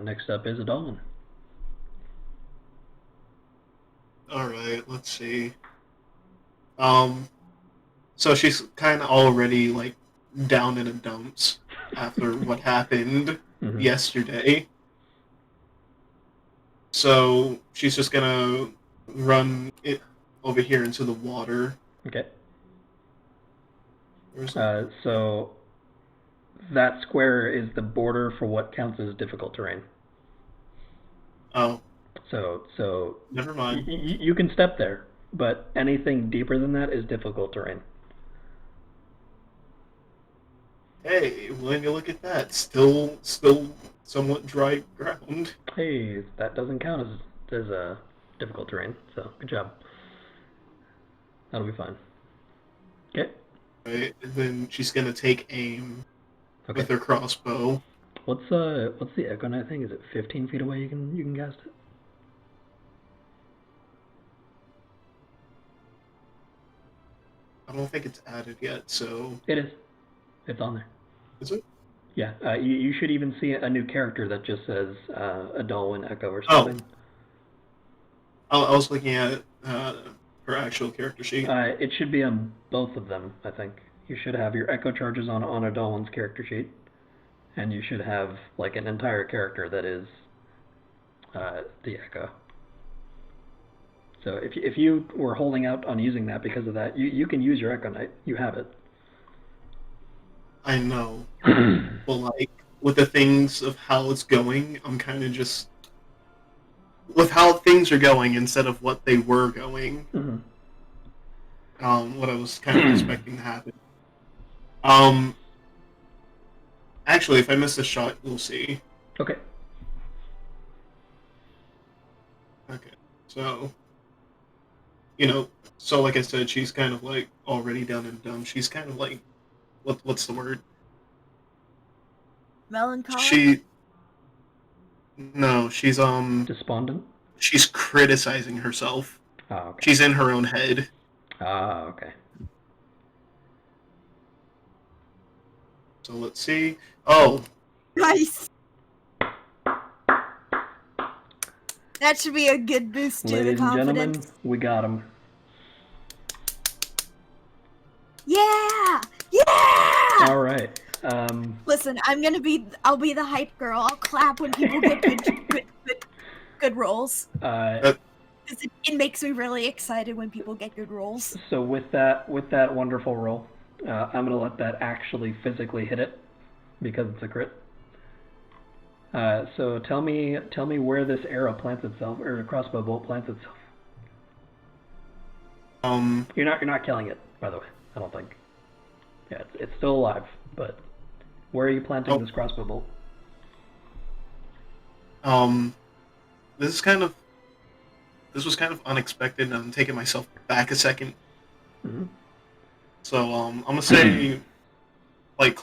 Next up is Adolin. Alright, let's see. So she's kind of already, like, down in the dumps after what happened Mhm. yesterday. So she's just gonna run it over here into the water. Okay. Where's it? So that square is the border for what counts as difficult terrain. Oh, So never mind. you can step there, but anything deeper than that is difficult terrain. Hey, when you look at that, still somewhat dry ground. Hey, that doesn't count as a difficult terrain. So good job. That'll be fine. Okay. Right, and then she's gonna take aim Okay. with her crossbow. What's the Echo Knight thing? Is it 15 feet away? You can cast it. I don't think it's added yet, so... It is. It's on there. Is it? Yeah, you should even see a new character that just says Adolwyn Echo or Oh. something. I was looking at her actual character sheet. It should be on both of them, I think. You should have your Echo charges on Adolwyn's character sheet. And you should have, like, an entire character that is the Echo. So if you were holding out on using that because of that, you can use your Echo Knight. You have it. I know. But, like, with the things of how it's going, I'm kind of just... With how things are going instead of what they were going, what I was kind of expecting to happen. Actually, if I miss a shot, we'll see. Okay. Okay. So, so like I said, she's kind of like already done and dumb. She's kind of like, what's the word? Melancholy? No, she's Despondent? She's criticizing herself. Oh, okay. She's in her own head. Ah, okay. So let's see. Oh. Nice! That should be a good boost to the Ladies and confidence. gentlemen, we got him. Yeah! Yeah! All right. Listen, I'll be the hype girl. I'll clap when people get good rolls. Because it makes me really excited when people get good rolls. So with that wonderful roll, I'm gonna let that actually physically hit it because it's a crit. So tell me where this arrow plants itself, or the crossbow bolt plants itself. You're not killing it, by the way. I don't think. Yeah, it's still alive, but where are you planting this crossbow bolt? This was kind of unexpected, and I'm taking myself back a second. Mm-hmm. So I'm gonna say, like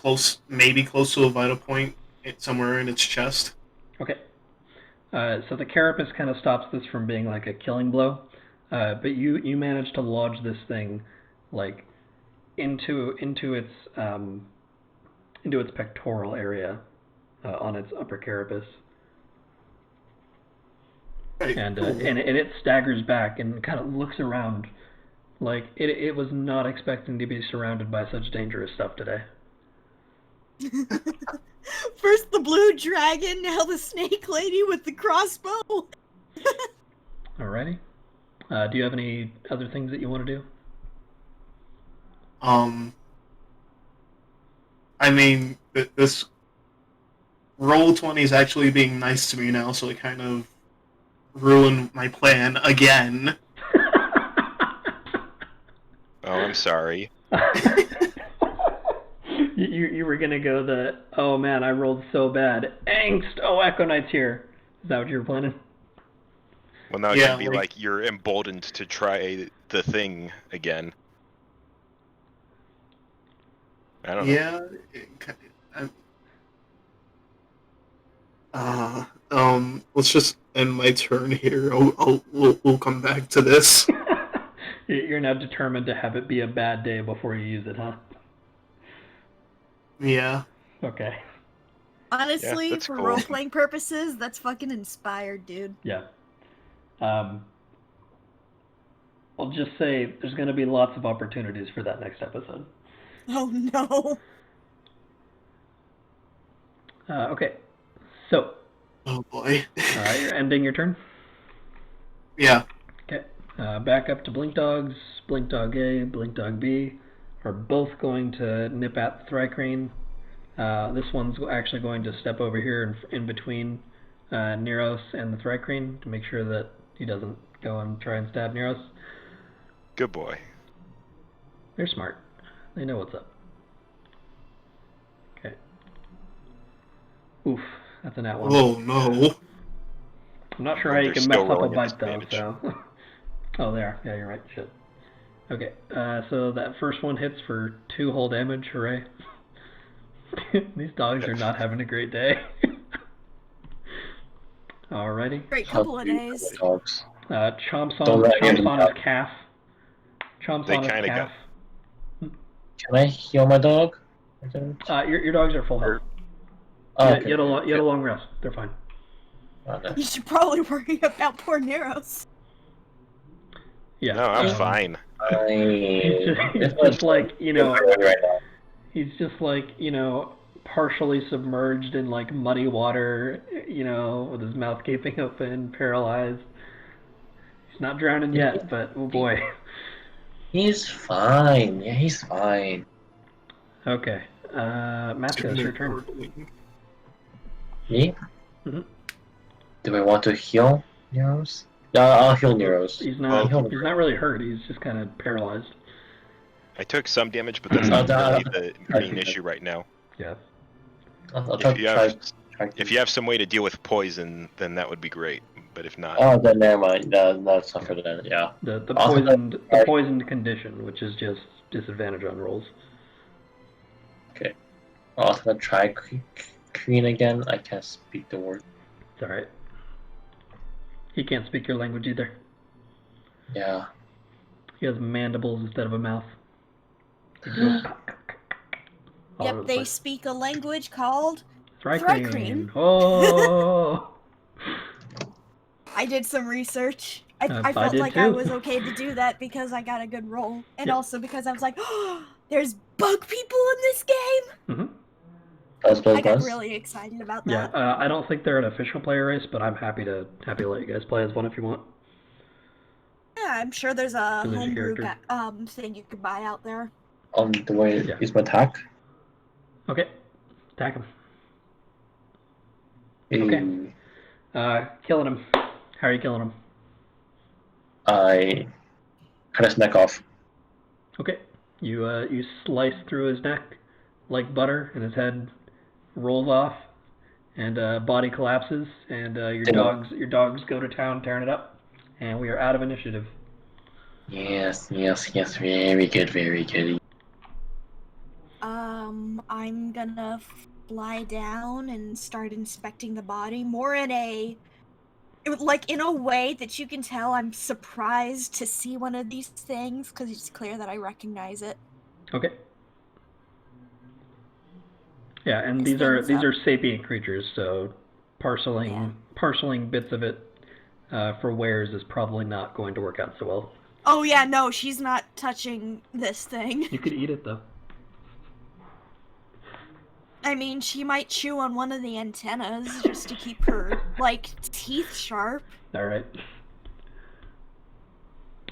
maybe close to a vital point, somewhere in its chest. Okay. So the carapace kind of stops this from being like a killing blow, but you manage to lodge this thing, like, into its pectoral area, on its upper carapace. Right, and cool. and it staggers back and kind of looks around, like it was not expecting to be surrounded by such dangerous stuff today. First the blue dragon, now the snake lady with the crossbow. Alrighty. Do you have any other things that you want to do? I mean, this Roll20 is actually being nice to me now, so it kind of ruined my plan again. Oh, I'm sorry. You were gonna go the, oh man, I rolled so bad. Angst! Oh, Echo Knight's here. Is that what you were planning? Well, now it should be like you're emboldened to try the thing again. I don't know. Yeah. Let's just end my turn here. We'll come back to this. You're now determined to have it be a bad day before you use it, huh? Yeah. Okay. Honestly, yeah, for cool. role-playing purposes, that's fucking inspired, dude. Yeah. I'll just say there's going to be lots of opportunities for that next episode. Oh no. Okay. So. Oh boy. You're ending your turn? Yeah. Okay. Back up to Blink Dogs. Blink Dog A, Blink Dog B are both going to nip at the Thrycrane. This one's actually going to step over here in between Neros and the Thrycrane to make sure that he doesn't go and try and stab Neros. Good boy. They're smart. They know what's up. Okay. Oof, that's a nat one. Oh no. I'm not sure how you They're can mess still up a rolling bite its though, damage. so. Oh, they are. Yeah, you're right. Shit. Okay, so that first one hits for 2 whole damage. Hooray. These dogs are not having a great day. Alrighty. Great couple of days. Dogs. Chomps Don't on let him his out. calf. Chomps They on his kinda calf. Can I heal my dog? Your dogs are full health. Oh, You had a long rest. They're fine. Okay. You should probably worry about poor Neros. Yeah. No, I'm fine. He's just like, you know, Right now. he's just like, you know, partially submerged in like muddy water, you know, with his mouth gaping open, paralyzed. He's not drowning yet, but oh boy. He's fine. Yeah, he's fine. Okay. Mathcos, your turn. Me? Mhm. Do I want to heal Neros? Yeah, I'll heal Neros. He's not I'll heal he's not really hurt, he's just kind of paralyzed. I took some damage, but that's not really the main issue right now. Yeah. I'll try If you have some way to deal with poison, then that would be great. But if not, Oh, then never mind. That's not for then. Yeah. The Also, poisoned condition, which is just disadvantage on rolls. Okay. I'll also gonna try Korean again. I can't speak the word. It's alright. He can't speak your language either. Yeah. He has mandibles instead of a mouth. All over Yep, the they place. speak a language called Thrycreen. Thrycreen. Oh! I did some research. I I felt did like I too. was okay to do that because I got a good roll. And Yep. also because I was like, oh, there's bug people in this game! Mm-hmm. I got really excited about Yeah, that. I don't think they're an official player race, but I'm happy to let you guys play as one if you want. Yeah, I'm sure there's a Who's your homebrew character? thing you could buy out there. The way Yeah. is my attack. Okay. Attack him. Okay. Killing him. How are you killing him? I cut his neck off. Okay. You slice through his neck like butter, and his head rolls off, and body collapses, and your dogs go to town tearing it up, and we are out of initiative. Yes, very good, very good. I'm gonna fly down and start inspecting the body more in a way that you can tell I'm surprised to see one of these things because it's clear that I recognize it. Okay. Yeah, and these are sapient creatures, so parceling bits of it for wares is probably not going to work out so well. Oh yeah, no, she's not touching this thing. You could eat it though. I mean, she might chew on one of the antennas just to keep her, teeth sharp. Alright.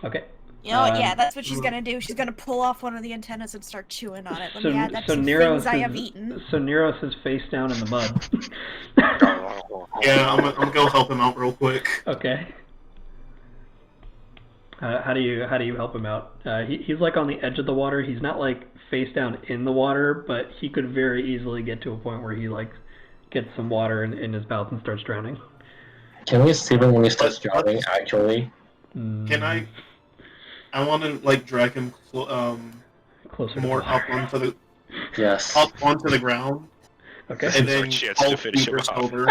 Okay. You know, yeah, that's what she's gonna do. She's gonna pull off one of the antennas and start chewing on it. Let me add that to things I have eaten. So Neros is face down in the mud. Yeah, I'm gonna go help him out real quick. Okay. How do you help him out? He's like on the edge of the water. He's not like face down in the water, but he could very easily get to a point where he like gets some water in his mouth and starts drowning. Can we save him when he starts drowning? Actually, can I want to drag him closer more to up onto the yes. onto the ground. Okay. And then chance to finish him off. over.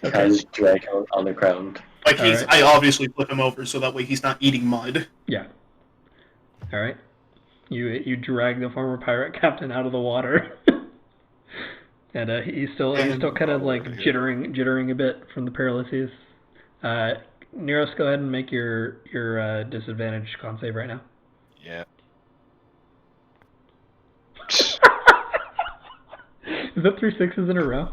Okay. I just drag him on the ground. Like Right. I obviously flip him over so that way he's not eating mud. Yeah. All right. You drag the former pirate captain out of the water, and he's still kind of like jittering a bit from the paralysis. Neros, go ahead and make your disadvantage con save right now. Yeah. Is that 3 6s in a row?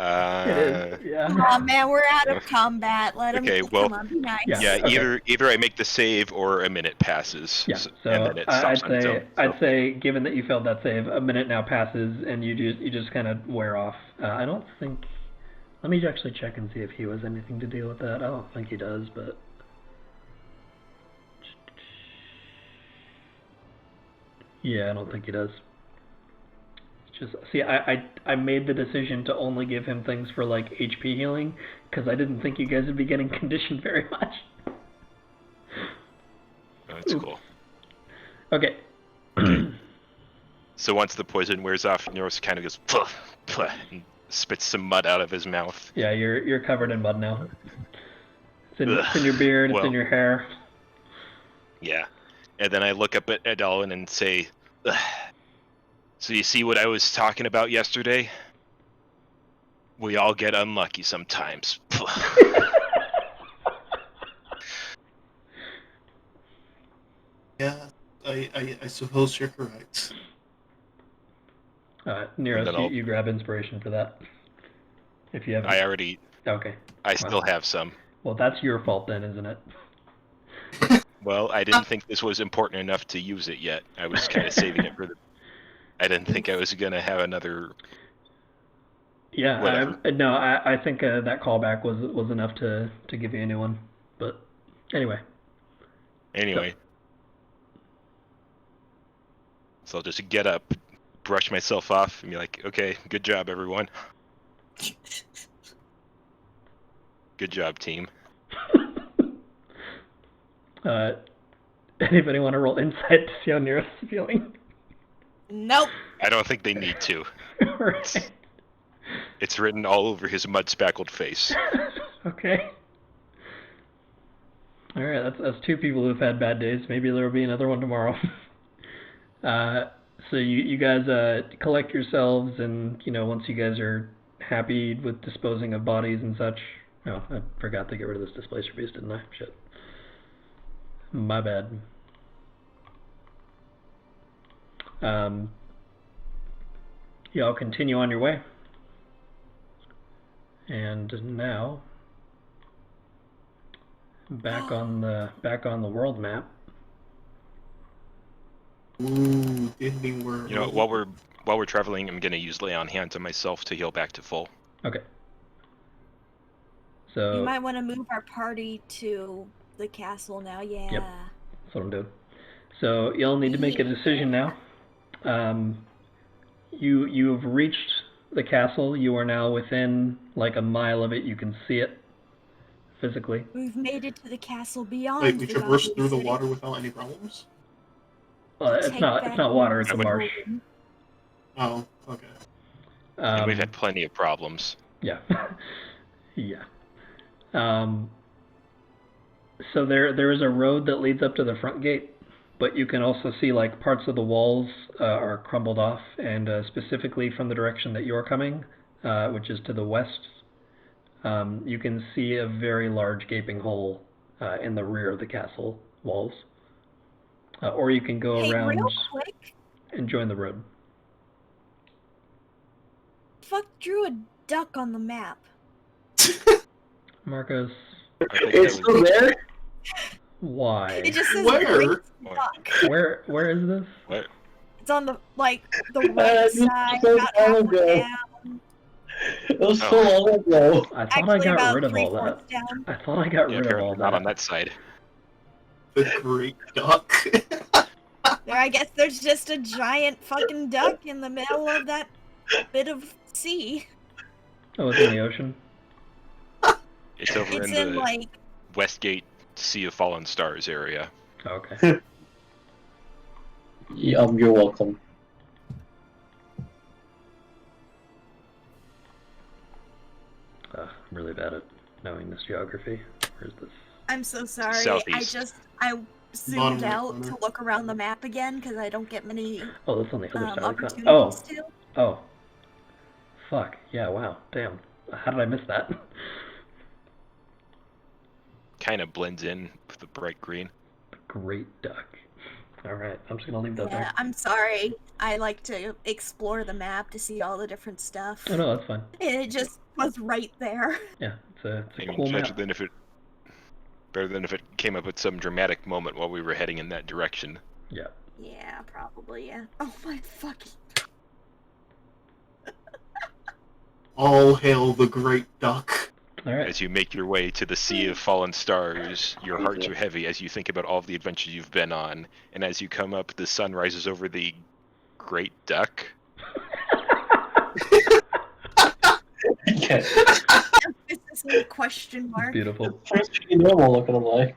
It is. Yeah. Oh man, we're out of combat. Let him. Okay, well, come on, be nice. Yeah. Yeah, Okay. either I make the save or a minute passes. Yeah. So, So and then it stops on its own. I'd say, given that you failed that save, a minute now passes, and you just kind of wear off. I don't think. Let me actually check and see if he has anything to deal with that. I don't think he does, but. Yeah, I don't think he does. Just see, I made the decision to only give him things for like HP healing because I didn't think you guys would be getting conditioned very much. That's cool. Okay. So once the poison wears off, Neros kind of goes "Plah, plah," and spits some mud out of his mouth. Yeah, you're covered in mud now. It's in your beard. It's in your hair. Yeah. And then I look up at Adalin and say, "Ugh. So you see what I was talking about yesterday? We all get unlucky sometimes." Yeah, I suppose you're correct. Neros, then you grab inspiration for that. If you have. I already. Okay. I still have some. Well, that's your fault then, isn't it? Well, I didn't think this was important enough to use it yet. I was kind of saving it for the. I didn't think I was gonna have another. Yeah, I think that callback was enough to give you a new one. But anyway. Anyway. So I'll just get up, brush myself off, and be like, "Okay, good job, everyone. Good job, team." Anybody want to roll insight to see how Neros is feeling? Nope. I don't think they need to. Right. It's written all over his mud-spackled face. Okay. All right, that's two people who've had bad days. Maybe there will be another one tomorrow. So you guys collect yourselves, and once you guys are happy with disposing of bodies and such. Oh, I forgot to get rid of this displacer beast, didn't I? Shit. My bad. Y'all continue on your way. And now back on the world map. Ooh, Disney World. While we're traveling, I'm gonna use lay on hands on myself to heal back to full. Okay. So You might want to move our party to the castle now. Yeah. Yep. That's what I'm doing. So you'll need to make a decision now. You've reached the castle. You are now within like a mile of it. You can see it physically. We've made it to the castle beyond. Wait, we the traversed Goblin through the City. water without any problems? It's Take not back water. It's the a marsh. golden. Oh, okay. And we've had plenty of problems. Yeah. Yeah. So there is a road that leads up to the front gate, but you can also see like parts of the walls are crumbled off, and specifically from the direction that you're coming, which is to the west, you can see a very large gaping hole in the rear of the castle walls. Or you can go around real quick, and join the road. fuck drew a duck on the map. Marcos, It's still there? why? It just says Where? Great Duck. Where is this? What? It's on the right side, so about long halfway ago. down. It was so long ago. I thought Actually, I got about rid of all 3/4 that. down. I thought I got Yeah, rid of all apparently not that. on that side. The Great Duck. There, I guess there's just a giant fucking duck in the middle of that bit of sea. Oh, it's in the ocean. It's over It's in in the like Westgate Sea of Fallen Stars area. Okay. You're welcome. I'm really bad at knowing this geography. Where's this? I'm so sorry. Southeast. I Bottom zoomed right out corner. to look around the map again because I don't get many Oh, that's on the other side of the opportunities continent. to. Oh. Fuck. Yeah, wow. Damn. How did I miss that? Kind of blends in with the bright green. Great duck. Alright, I'm just gonna leave that Yeah, there. I'm sorry. I like to explore the map to see all the different stuff. Oh no, that's fine. And it just was right there. Yeah, it's a I mean, cool better map. than if it came up at some dramatic moment while we were heading in that direction. Yeah. Yeah, probably, yeah. Oh my fucking... All hail the Great Duck. Alright. As you make your way to the Sea of Fallen Stars, your hearts are heavy as you think about all of the adventures you've been on. And as you come up, the sun rises over the Great Duck. Yeah. This is a question mark. Beautiful. Pretty normal, not gonna lie.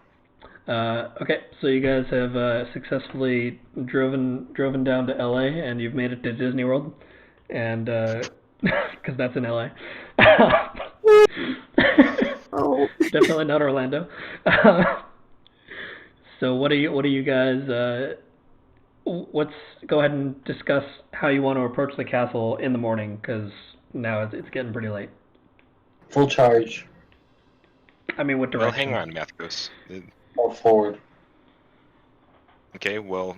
Okay, so you guys have successfully driven down to LA, and you've made it to Disney World, and because that's in LA. Oh. Definitely not Orlando. So what do you guys? Let's go ahead and discuss how you want to approach the castle in the morning, because now it's getting pretty late. Full charge. I mean, what Well, direction? hang on, Mathcos. Or forward. Okay, well,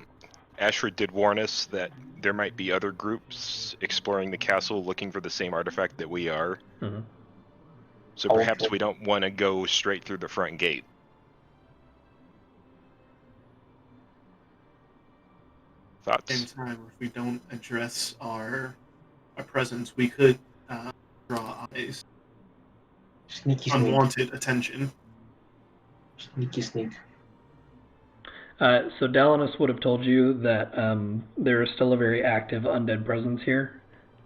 Ashford did warn us that there might be other groups exploring the castle looking for the same artifact that we are. Mm-hmm. So perhaps we don't want to go straight through the front gate. Thoughts? Same time, if we don't address our presence, we could draw eyes. Sneaky sneak. Unwanted attention. Sneaky sneak. So Dalinus would have told you that there is still a very active undead presence here,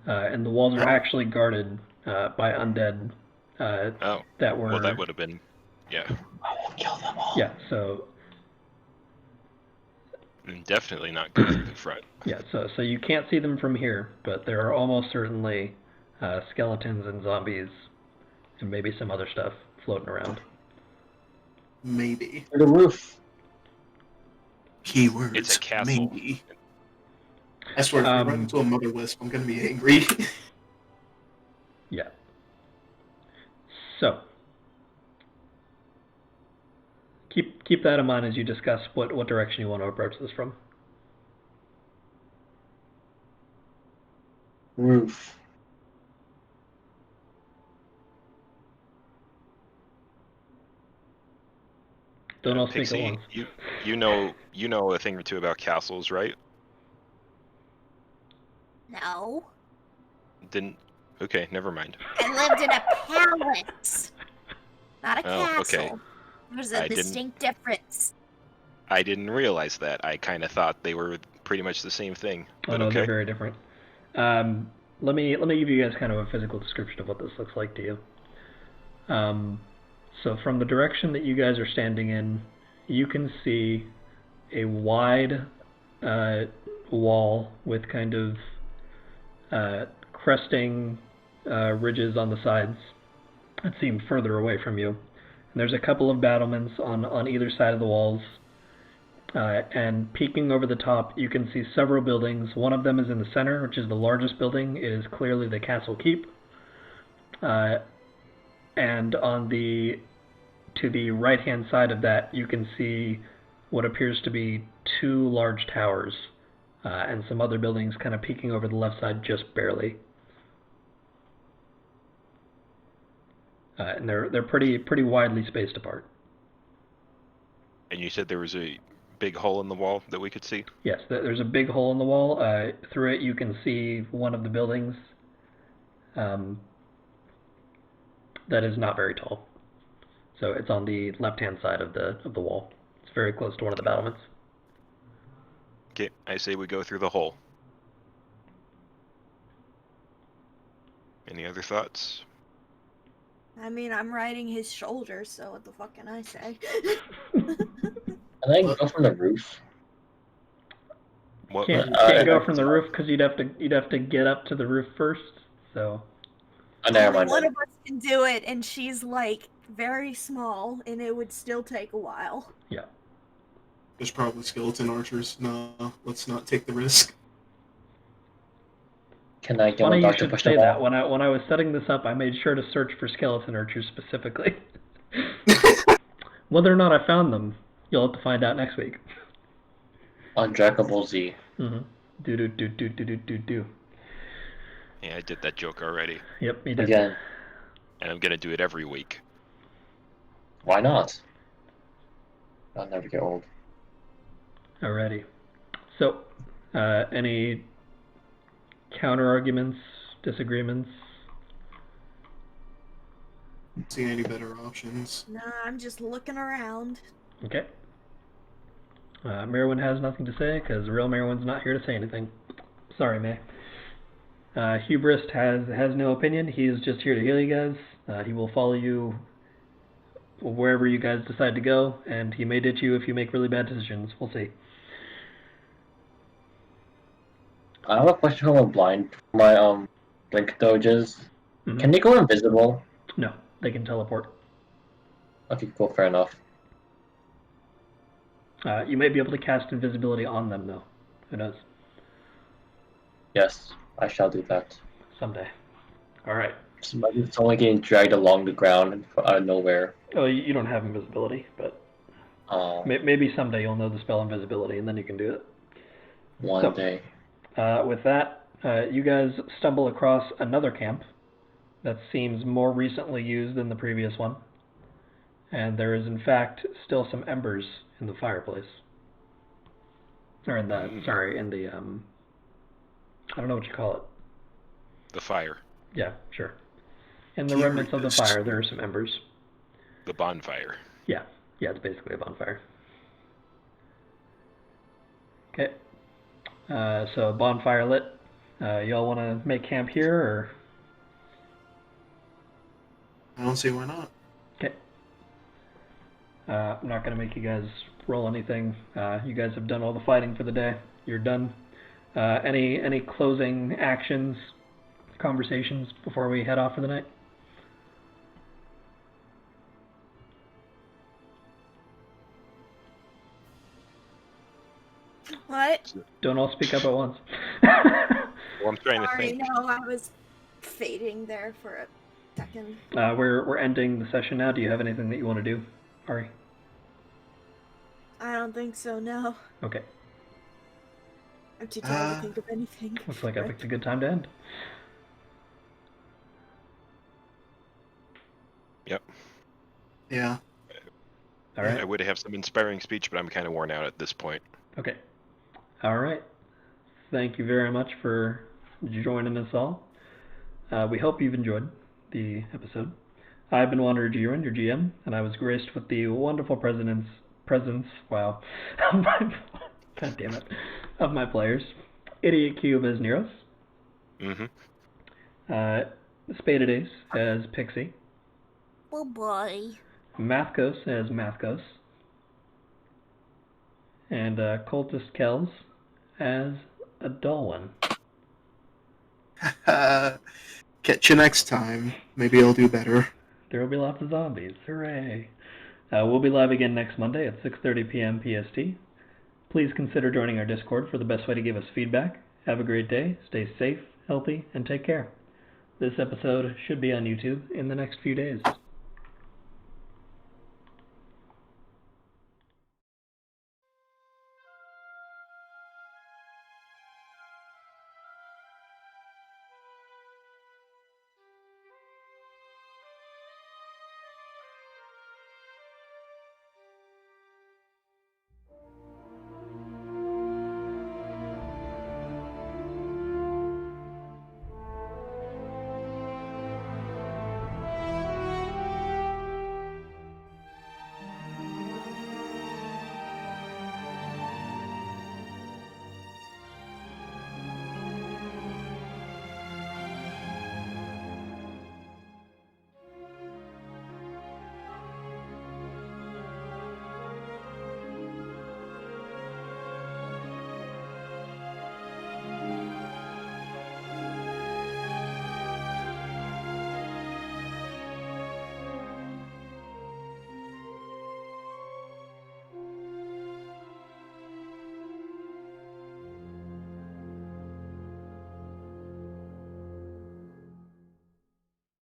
and the walls are actually guarded by undead that were... Well, that would have been... Yeah. I will kill them all. Yeah, so... Definitely not go through the front. Yeah, so you can't see them from here, but there are almost certainly skeletons and zombies and maybe some other stuff floating around. Maybe. Through the roof. Keywords. It's a castle. Maybe. I swear, if we run into a mother wisp, I'm gonna be angry. Yeah. So, keep that in mind as you discuss what direction you want to approach this from. Roof. Don't all speak at Pixie, once. you know a thing or two about castles, right? No. Didn't... Okay, never mind. I lived in a palace, not a Oh, okay. castle. There's a I didn't- distinct difference. I didn't realize that. I kind of thought they were pretty much the same thing. Oh But no, they're okay. very different. Let me give you guys kind of a physical description of what this looks like to you. So from the direction that you guys are standing in, you can see a wide wall with kind of cresting ridges on the sides that seem further away from you. And there's a couple of battlements on either side of the walls. And peeking over the top, you can see several buildings. One of them is in the center, which is the largest building. It is clearly the castle keep. And to the right-hand side of that, you can see what appears to be two large towers, and some other buildings kind of peeking over the left side just barely. And they're pretty widely spaced apart. And you said there was a big hole in the wall that we could see? Yes, there's a big hole in the wall. Through it, you can see one of the buildings that is not very tall. So it's on the left-hand side of the wall. It's very close to one of the battlements. Okay, I say we go through the hole. Any other thoughts? I mean, I'm riding his shoulder, so what the fuck can I say? Can I go from the roof? What? Can't go from the roof because you'd have to get up to the roof first. So. Oh, never Only mind. one of us can do it, and she's like very small, and it would still take a while. Yeah. There's probably skeleton archers. No, let's not take the risk. Can I get Funny my you doctor should push say the that. wall? When I was setting this up, I made sure to search for skeleton archers specifically. Whether or not I found them, you'll have to find out next week. On Dragon Ball Z. Mm-hmm. Do. Yeah, I did that joke already. Yep, you did. Again. And I'm gonna do it every week. Why not? I'll never get old. Alrighty. So, any counter arguments, disagreements? See any better options? No, I'm just looking around. Okay. Maerwynn has nothing to say because real Maerwynn's not here to say anything. Sorry, May. Hubris has no opinion. He is just here to heal you guys. He will follow you wherever you guys decide to go, and he may ditch you if you make really bad decisions. We'll see. I have a question about blind. My blink doges. Mhm. Can they go invisible? No, they can teleport. Okay, cool, fair enough. You might be able to cast invisibility on them, though. Who knows? Yes, I shall do that. Someday. Alright. It's only getting dragged along the ground out of nowhere. Oh, you don't have invisibility, but maybe someday you'll know the spell invisibility, and then you can do it. One day. With that, you guys stumble across another camp that seems more recently used than the previous one. And there is, in fact, still some embers in the fireplace. Or in the, I don't know what you call it. The fire. Yeah, sure. In the remnants of the fire, there are some embers. The bonfire. Yeah, it's basically a bonfire. Okay. So bonfire lit. Y'all want to make camp here, or? I don't see why not. Okay. I'm not going to make you guys roll anything. You guys have done all the fighting for the day. You're done. Any closing actions, conversations before we head off for the night? What? Don't all speak up at once. Well, I'm trying to Sorry, think. no, I was fading there for a second. We're ending the session now. Do you have anything that you want to do, Ari? I don't think so, no. Okay. I'm too tired to think of anything. Looks like I picked a good time to end. Yep. Yeah. All right. I would have some inspiring speech, but I'm kind of worn out at this point. Okay. All right. Thank you very much for joining us all. We hope you've enjoyed the episode. I've been Wanderer Jiren, your GM, and I was graced with the wonderful presence, wow, God damn it, of my players. Idiot Cube as Neros. Spaded Ace as Pixie. Oh boy. Mathcos as Mathcos. And Cultist Kells as a Dolwyn. Catch you next time. Maybe I'll do better. There will be lots of zombies. Hooray. We'll be live again next Monday at 6:30 p.m. PST. Please consider joining our Discord for the best way to give us feedback. Have a great day. Stay safe, healthy, and take care. This episode should be on YouTube in the next few days.